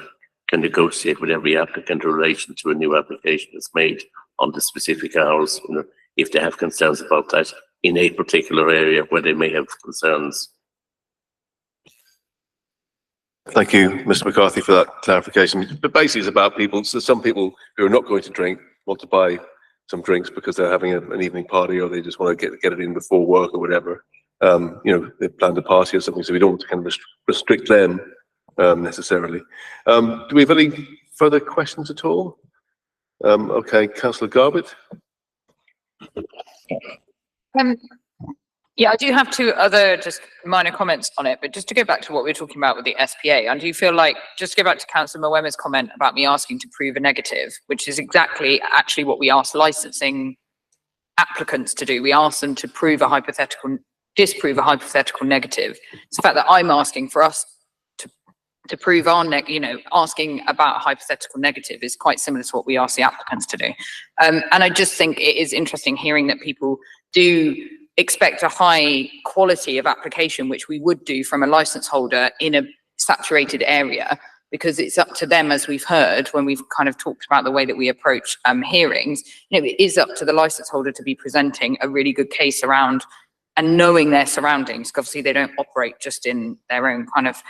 can negotiate with every applicant in relation to a new application that's made on the specific hours, you know, if they have concerns about that in a particular area where they may have concerns. Thank you, Mr. McCarthy, for that clarification. But basically, it's about people. So some people who are not going to drink want to buy some drinks because they're having an evening party, or they just want to get it in before work or whatever. You know, they planned a party or something, so we don't want to kind of restrict them necessarily. Do we have any further questions at all? Okay, Councillor Garbett. Yeah, I do have two other just minor comments on it, but just to go back to what we were talking about with the SPA, and do you feel like, just to go back to Councillor Mwema's comment about me asking to prove a negative, which is exactly actually what we ask licensing applicants to do. We ask them to disprove a hypothetical negative. It's the fact that I'm asking for us to prove our asking about a hypothetical negative is quite similar to what we ask the applicants to do. And I just think it is interesting hearing that people do expect a high quality of application, which we would do from a license holder in a saturated area, because it's up to them, as we've heard when we've kind of talked about the way that we approach hearings. You know, it is up to the license holder to be presenting a really good case around and knowing their surroundings, because obviously they don't operate just in their own kind of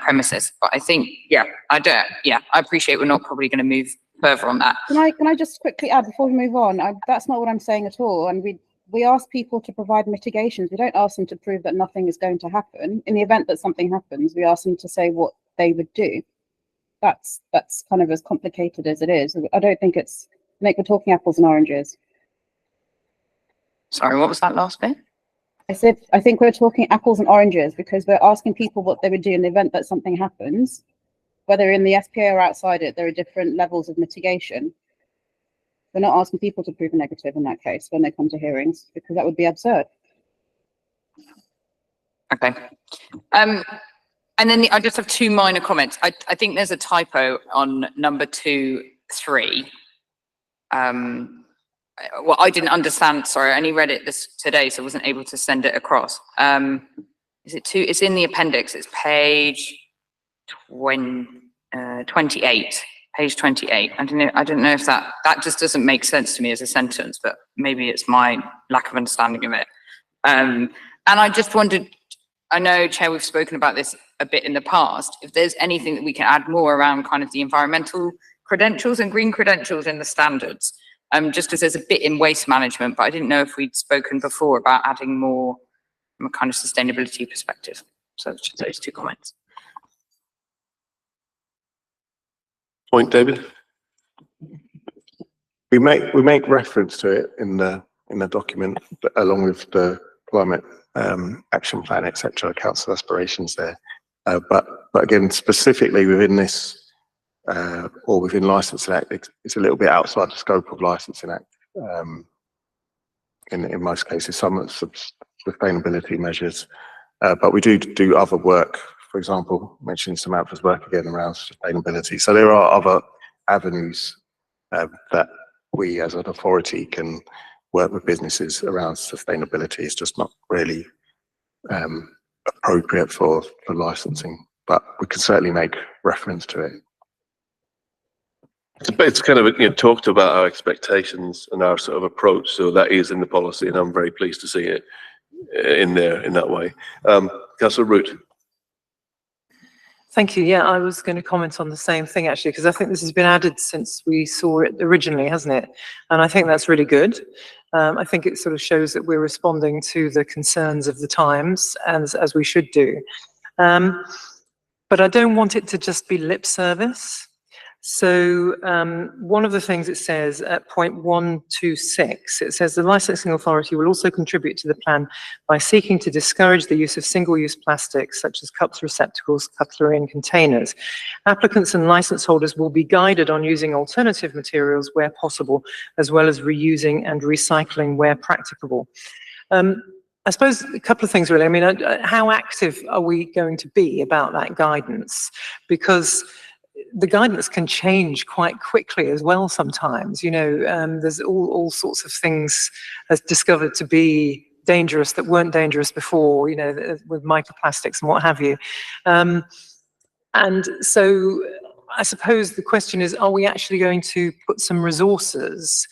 premises. But I think, I appreciate we're not probably going to move further on that. Can I just quickly add before we move on? That's not what I'm saying at all. And we ask people to provide mitigations. We don't ask them to prove that nothing is going to happen. In the event that something happens, we ask them to say what they would do. That's kind of as complicated as it is. I don't think we're talking apples and oranges. Sorry, what was that last bit? I said, I think we're talking apples and oranges because we're asking people what they would do in the event that something happens. Whether in the SPA or outside it, there are different levels of mitigation. We're not asking people to prove a negative in that case when they come to hearings, because that would be absurd. Okay. And then I just have two minor comments. I think there's a typo on number 2.3. Well, I didn't understand, sorry, I only read it today, so I wasn't able to send it across. Is it it's in the appendix, it's page 28. Page 28. I don't know if that just doesn't make sense to me as a sentence, but maybe it's my lack of understanding of it. And I just wondered, I know, Chair, we've spoken about this a bit in the past, if there's anything that we can add more around kind of the environmental credentials and green credentials in the standards, just as there's a bit in waste management, but I didn't know if we'd spoken before about adding more from a kind of sustainability perspective. So it's just those 2 comments. Point, David? We make reference to it in the document, but along with the climate action plan, etc., council aspirations there. But again, specifically within this or within Licensing Act, it's a little bit outside the scope of Licensing Act. In most cases, some sustainability measures, but we do other work. For example, mentioning Samantha's work again around sustainability. So there are other avenues that we as an authority can work with businesses around sustainability. It's just not really appropriate for licensing, but we can certainly make reference to it. It's kind of talked about our expectations and our sort of approach, so that is in the policy, and I'm very pleased to see it in there in that way. Councillor Root. Thank you. Yeah, I was going to comment on the same thing actually, because I think this has been added since we saw it originally, hasn't it? And I think that's really good. I think it sort of shows that we're responding to the concerns of the times, as we should do. But I don't want it to just be lip service. So one of the things it says at point 126, it says the licensing authority will also contribute to the plan by seeking to discourage the use of single-use plastics such as cups, receptacles, cutlery and containers. Applicants and license holders will be guided on using alternative materials where possible, as well as reusing and recycling where practicable. I suppose a couple of things really. I mean, how active are we going to be about that guidance? Because the guidance can change quite quickly as well sometimes. There's all sorts of things as discovered to be dangerous that weren't dangerous before, with microplastics and what have you. And so I suppose the question is, are we actually going to put some resources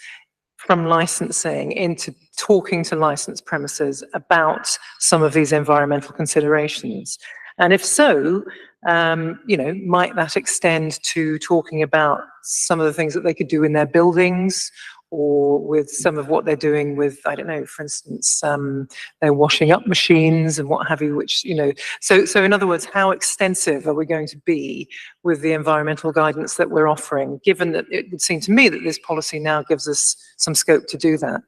from licensing into talking to licensed premises about some of these environmental considerations? And if so, might that extend to talking about some of the things that they could do in their buildings, or with some of what they're doing with, I don't know, for instance, their washing up machines and what have you, which, so in other words, how extensive are we going to be with the environmental guidance that we're offering, given that it would seem to me that this policy now gives us some scope to do that?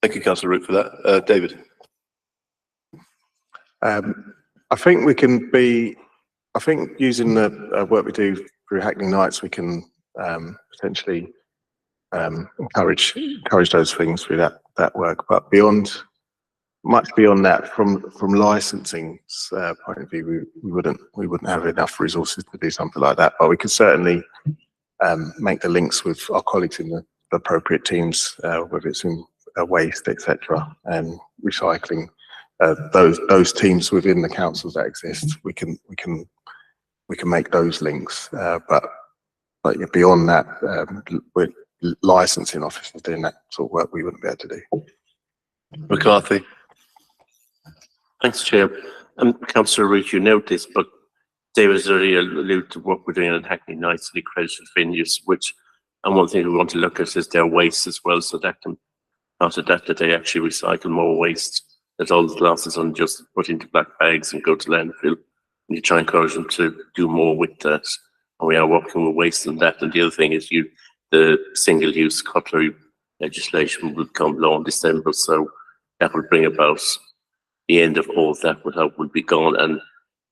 Thank you, Councillor Root, for that. David. I think we can using the work we do through Hackney Nights, we can potentially encourage those things through that work. But much beyond that, from licensing's point of view, we wouldn't have enough resources to do something like that. But we could certainly make the links with our colleagues in the appropriate teams, whether it's in waste, etc., and recycling. Those teams within the councils that exist, we can make those links. But beyond that, with licensing officers doing that sort of work, we wouldn't be able to do. McCarthy. Thanks, Chair. Councillor Root, you note this, but David has already alluded to what we're doing at Hackney Nights and accredited venues, and one thing we want to look at is their waste as well, so that can, after that they actually recycle more waste. That all the glasses aren't just put into black bags and go to landfill. And you try and encourage them to do more with that. And we are working with waste on that. And the other thing is the single-use cutlery legislation will come law in December, so that will bring about the end of all of that will be gone. And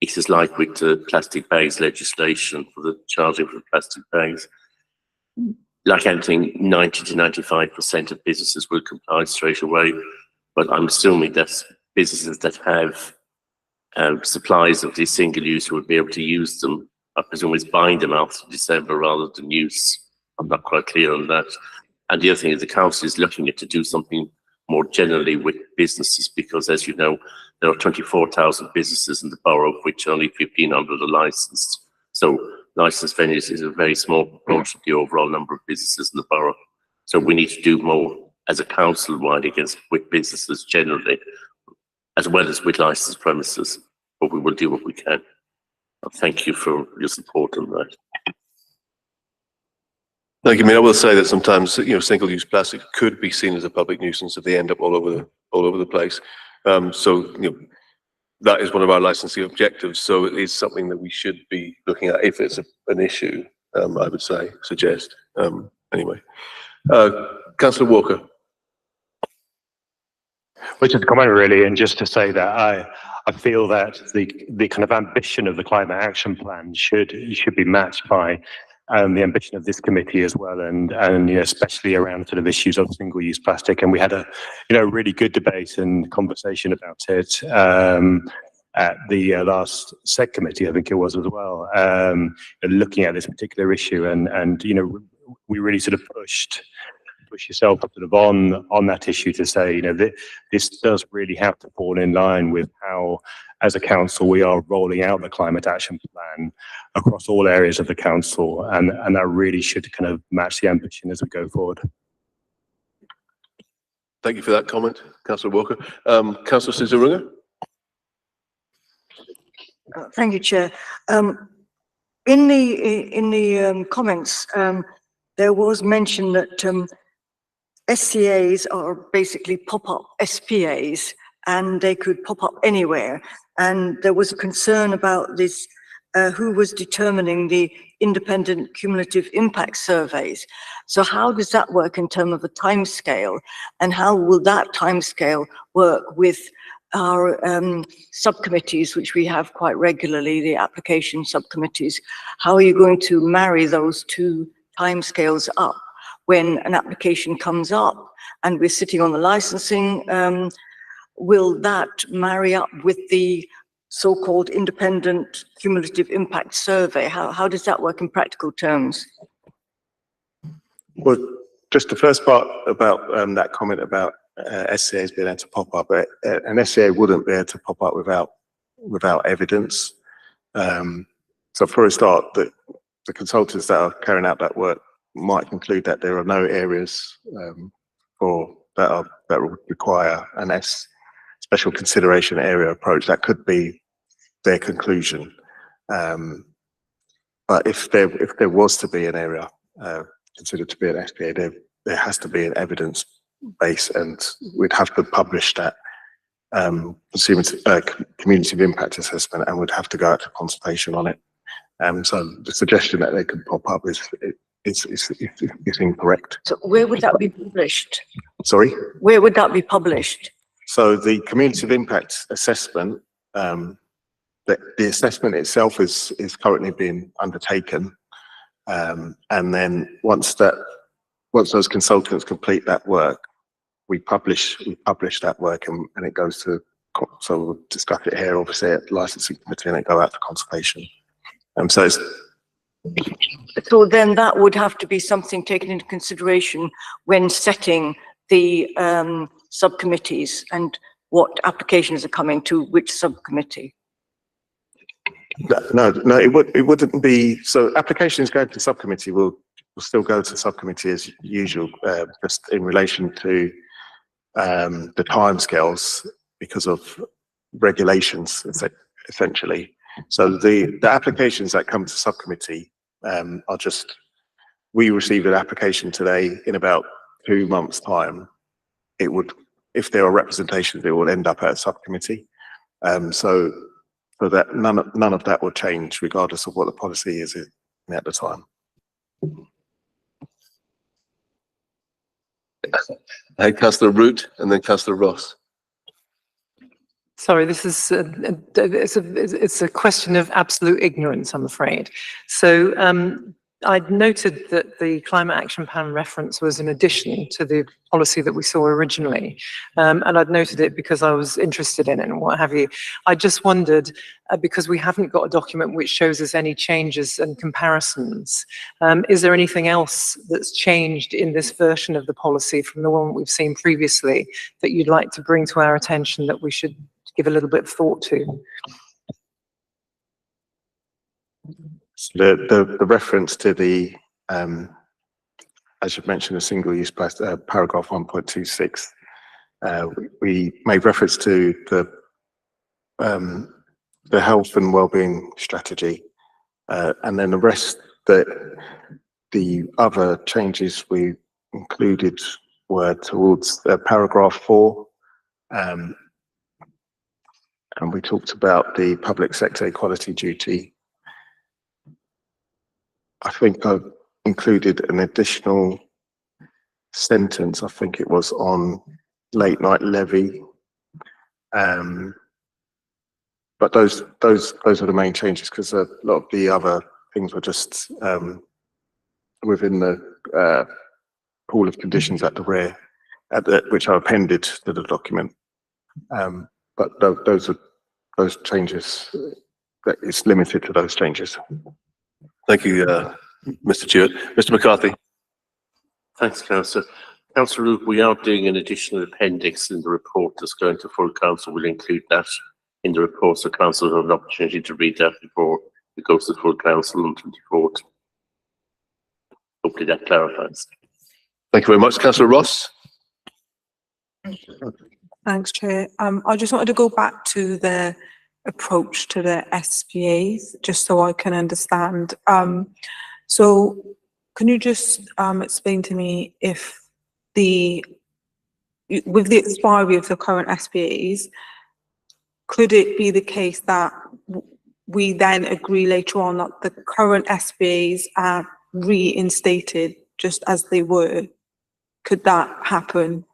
it is like with the plastic bags legislation for the charging for plastic bags. Like anything, 90 to 95% of businesses will comply straight away. But I'm assuming that businesses that have supplies of these single use will be able to use them. I presume it's buying them after December rather than use. I'm not quite clear on that. And the other thing is the council is looking at to do something more generally with businesses, because as you know, there are 24,000 businesses in the borough, of which only 1,500 are licensed. So licensed venues is a very small proportion of the overall number of businesses in the borough. So we need to do more as a council-wide with businesses generally, as well as with licensed premises, but we will do what we can. Thank you for your support on that. Like, I mean, I will say that sometimes, single-use plastic could be seen as a public nuisance if they end up all over the place. So, that is one of our licensing objectives. So it is something that we should be looking at if it's an issue, I would suggest, anyway. Councillor Walker. Well, just a comment really, and just to say that I feel that the kind of ambition of the climate action plan should be matched by the ambition of this committee as well, and especially around sort of issues of single-use plastic. And we had a really good debate and conversation about it at the last SEC committee, I think it was as well, looking at this particular issue, and we really sort of push yourself sort of on that issue to say, this does really have to fall in line with how, as a council, we are rolling out the climate action plan across all areas of the council, and that really should kind of match the ambition as we go forward. Thank you for that comment, Councillor Walker. Councillor Sizarunga. Thank you, Chair. In the comments, there was mention that SCAs are basically pop-up SPAs, and they could pop up anywhere. And there was a concern about this, who was determining the independent cumulative impact surveys. So how does that work in terms of a timescale, and how will that timescale work with our subcommittees, which we have quite regularly, the application subcommittees? How are you going to marry those two timescales up when an application comes up and we're sitting on the licensing? Will that marry up with the so-called independent cumulative impact survey? How does that work in practical terms? Well, just the first part about that comment about SCAs being able to pop up. An SCA wouldn't be able to pop up without evidence. So for a start, the consultants that are carrying out that work might conclude that there are no areas that would require an special consideration area approach. That could be their conclusion. But if there was to be an area considered to be an SPA, there has to be an evidence base, and we'd have to publish that community impact assessment, and would have to go out to consultation on it. So the suggestion that they could pop up is incorrect. So where would that be published? Sorry? Where would that be published? So the community impact assessment, the assessment itself is currently being undertaken. And then once those consultants complete that work, we publish that work, and it goes to, so we'll discuss it here, obviously, at the licensing committee, and it go out to consultation. So then that would have to be something taken into consideration when setting the subcommittees and what applications are coming to which subcommittee. No, it wouldn't be. So applications going to subcommittee will still go to subcommittee as usual, just in relation to the timescales because of regulations, essentially. So the applications that come to subcommittee are just, we received an application today. In about 2 months' time, it would, if there are representations, it will end up at a subcommittee. So that none of that will change regardless of what the policy is at the time. Hey, Councillor Root, and then Councillor Ross. Sorry, this is it's a question of absolute ignorance, I'm afraid. So I'd noted that the climate action plan reference was in addition to the policy that we saw originally, and I'd noted it because I was interested in it and what have you. I just wondered, because we haven't got a document which shows us any changes and comparisons, is there anything else that's changed in this version of the policy from the one we've seen previously that you'd like to bring to our attention that we should give a little bit of thought to? The reference to the, as you mentioned, the single-use plastic, paragraph 1.26, we made reference to the health and wellbeing strategy, and then the rest, the the other changes we included were towards paragraph 4. And we talked about the public sector equality duty. I think I've included an additional sentence, I think it was on late night levy. But those are the main changes, because a lot of the other things were just within the pool of conditions at the rear, which are appended to the document. But those changes, that it's limited to those changes. Thank you, Mr. Jewett. Mr. McCarthy. Thanks, Councillor. Councillor Root, we are doing an additional appendix in the report that's going to full council. We'll include that in the report, so council will have an opportunity to read that before it goes to full council on 24th. Hopefully that clarifies. Thank you very much. Councillor Ross. Thanks, Chair. I just wanted to go back to the approach to the SPAs, just so I can understand. So can you just explain to me if with the expiry of the current SPAs, could it be the case that we then agree later on that the current SPAs are reinstated just as they were? Could that happen?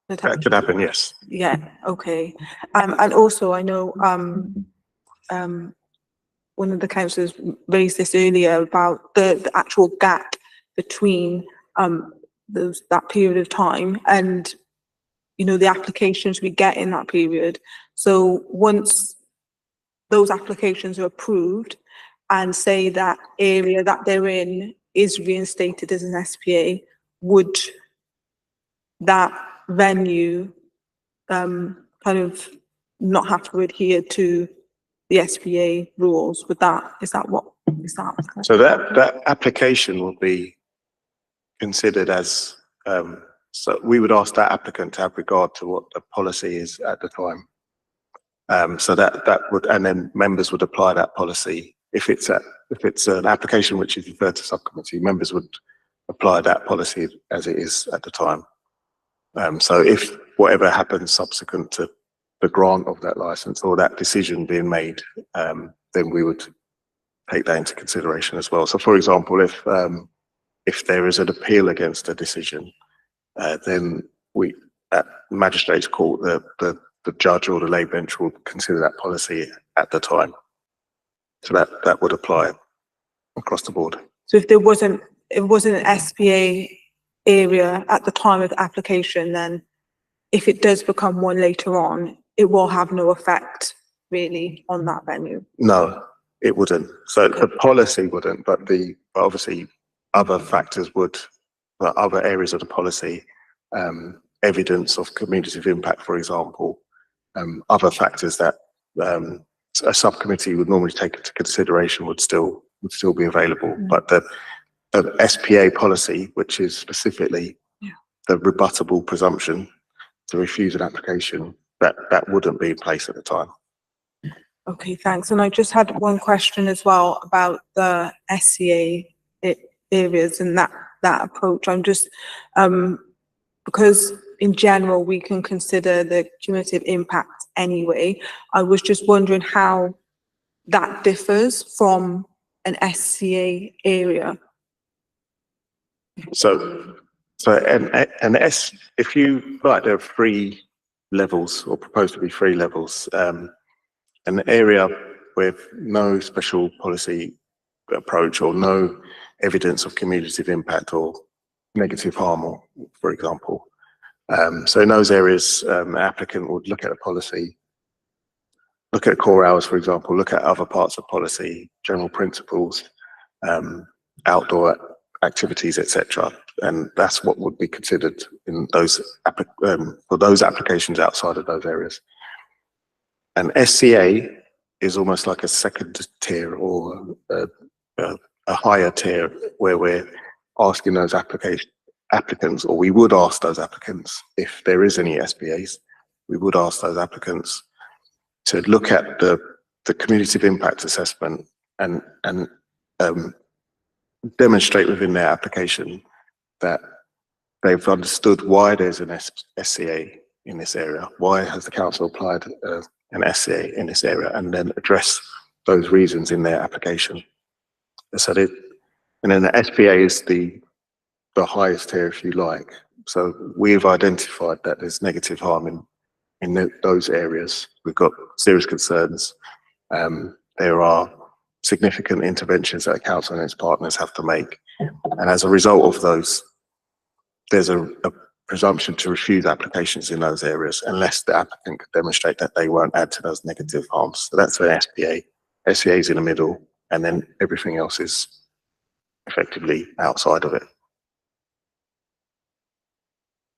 That could happen, yes. Yeah, okay. And also I know one of the councillors raised this earlier about the actual gap between that period of time and, you know, the applications we get in that period. So once those applications are approved and say that area that they're in is reinstated as an SPA, would that venue kind of not have to adhere to the SPA rules? Is that? So that application will be considered as, so we would ask that applicant to have regard to what the policy is at the time. So that would, and then members would apply that policy. If it's an application which is referred to subcommittee, members would apply that policy as it is at the time. So if whatever happens subsequent to the grant of that license or that decision being made, then we would take that into consideration as well. So for example, if there is an appeal against a decision, then we, at magistrates court, the judge or the lay bench will consider that policy at the time. So that would apply across the board. So if it wasn't an SPA area at the time of the application, then if it does become one later on, it will have no effect really on that venue? No, It wouldn't. So the policy wouldn't, but obviously other factors would, other areas of the policy, evidence of community impact, for example, other factors that a subcommittee would normally take into consideration would still be available. But the SPA policy, which is specifically the rebuttable presumption to refuse an application, that wouldn't be in place at the time. Okay, thanks. And I just had one question as well about the SCA areas and that approach. I'm just, because in general, we can consider the cumulative impact anyway. I was just wondering how that differs from an SCA area. If you, like, there are 3 levels or proposed to be 3 levels, an area with no special policy approach or no evidence of cumulative impact or negative harm, or, for example. So in those areas, an applicant would look at the policy, look at core hours, for example, look at other parts of policy, general principles, outdoor activities, etc. And that's what would be considered in those for those applications outside of those areas. And SCA is almost like a second tier or a higher tier, where we're asking those applicants, or we would ask those applicants, if there is any SPAs, we would ask those applicants to look at the cumulative impact assessment and demonstrate within their application that they've understood why there's an SCA in this area. Why has the council applied an SCA in this area, and then address those reasons in their application. So and then the SPA is the highest tier, if you like. So we've identified that there's negative harm in those areas. We've got serious concerns. There are significant interventions that the council and its partners have to make. And as a result of those, there's a presumption to refuse applications in those areas unless the applicant can demonstrate that they won't add to those negative harms. So that's an SPA. SCA is in the middle, and then everything else is effectively outside of it.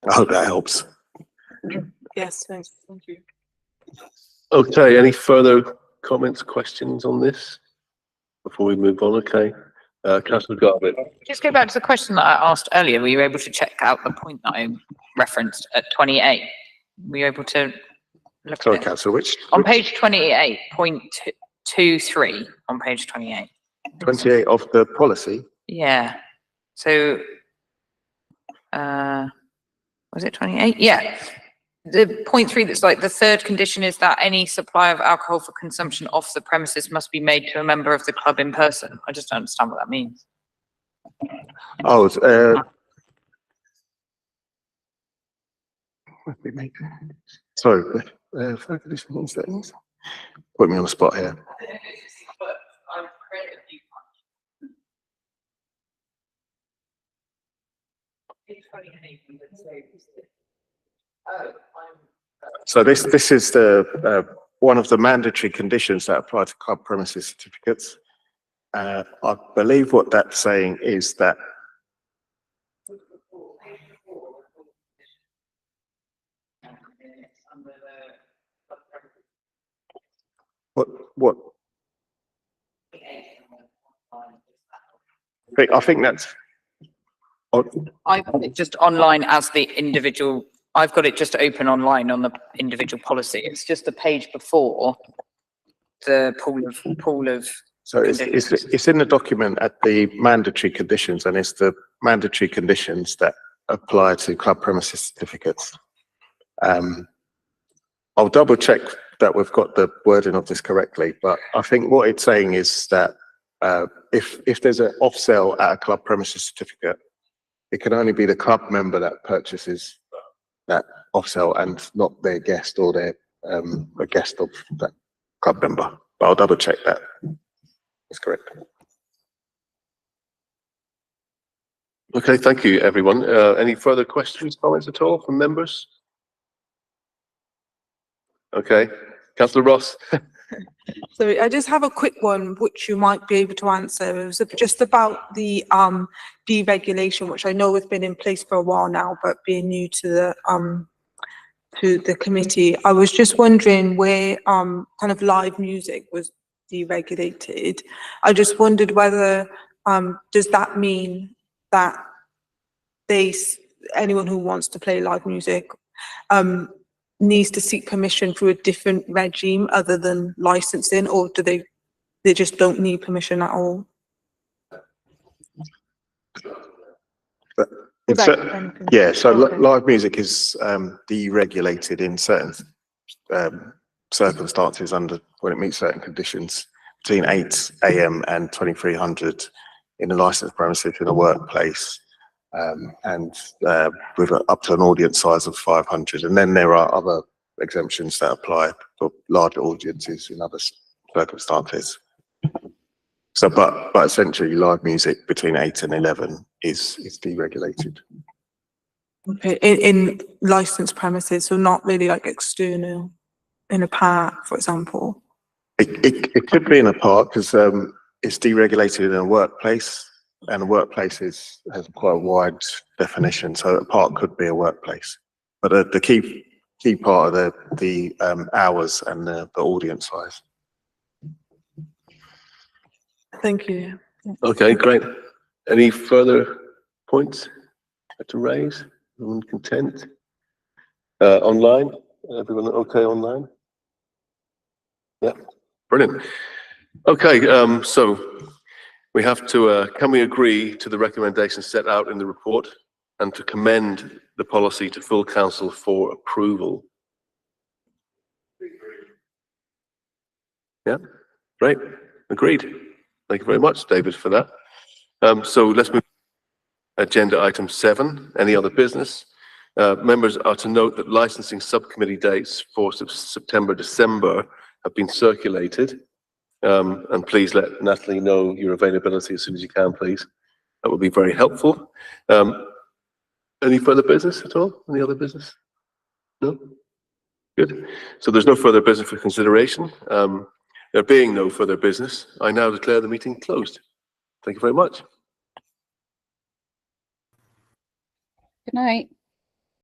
I hope that helps. Yes, thanks. Thank you. Okay, any further comments, questions on this before we move on? Okay, Councillor Garbutt. Just go back to the question that I asked earlier. Were you able to check out the point that I referenced at 28? Were you able to look Sorry, at it? Councillor, which? On page 28.23 on page 28. 28 of the policy? Yeah. So, was it 28? Yeah. The point 3 that's like the third condition is that any supply of alcohol for consumption off the premises must be made to a member of the club in person. I just don't understand what that means. Oh, sorry, third condition means that. Put me on the spot here. So this is the one of the mandatory conditions that apply to club premises certificates. I believe what that's saying is that what I think that's I've got it just online as the individual. I've got it just open online on the individual policy. It's just the page before the pool of. So it's in the document at the mandatory conditions, and it's the mandatory conditions that apply to club premises certificates. I'll double check that we've got the wording of this correctly, but I think what it's saying is that if there's an off sale at a club premises certificate, it can only be the club member that purchases that off sale and not their guest or their a guest of that club member. But I'll double check that. That's correct. Okay, thank you, everyone. Any further questions, comments at all from members? Okay, Councillor Ross. So I just have a quick one, which you might be able to answer. It was just about the deregulation, which I know has been in place for a while now, but being new to the committee. I was just wondering where kind of live music was deregulated. I just wondered whether does that mean that anyone who wants to play live music needs to seek permission through a different regime other than licensing, or do they just don't need permission at all? Yeah, so live music is deregulated in certain circumstances when it meets certain conditions between 8 AM and 2300 in a licensed premises in a workplace, and with up to an audience size of 500. And then there are other exemptions that apply for larger audiences in other circumstances. So, but essentially live music between 8 and 11 is deregulated. Okay, in licensed premises, so not really like external, in a park, for example. It could be in a park because it's deregulated in a workplace, and a workplace has quite a wide definition. So a park could be a workplace, but the key part of the hours and the audience size. Thank you. Okay, great. Any further points to raise? Everyone content? Online? Everyone okay online? Yeah, brilliant. Okay, so We have to, can we agree to the recommendations set out in the report and to commend the policy to full council for approval? Yeah, great, agreed. Thank you very much, David, for that. So let's move to agenda item 7, any other business? Members are to note that licensing subcommittee dates for September, December have been circulated. And please let Natalie know your availability as soon as you can, please. That would be very helpful. Any further business at all? Any other business? No? Good. So there's no further business for consideration. There being no further business, I now declare the meeting closed. Thank you very much. Good night.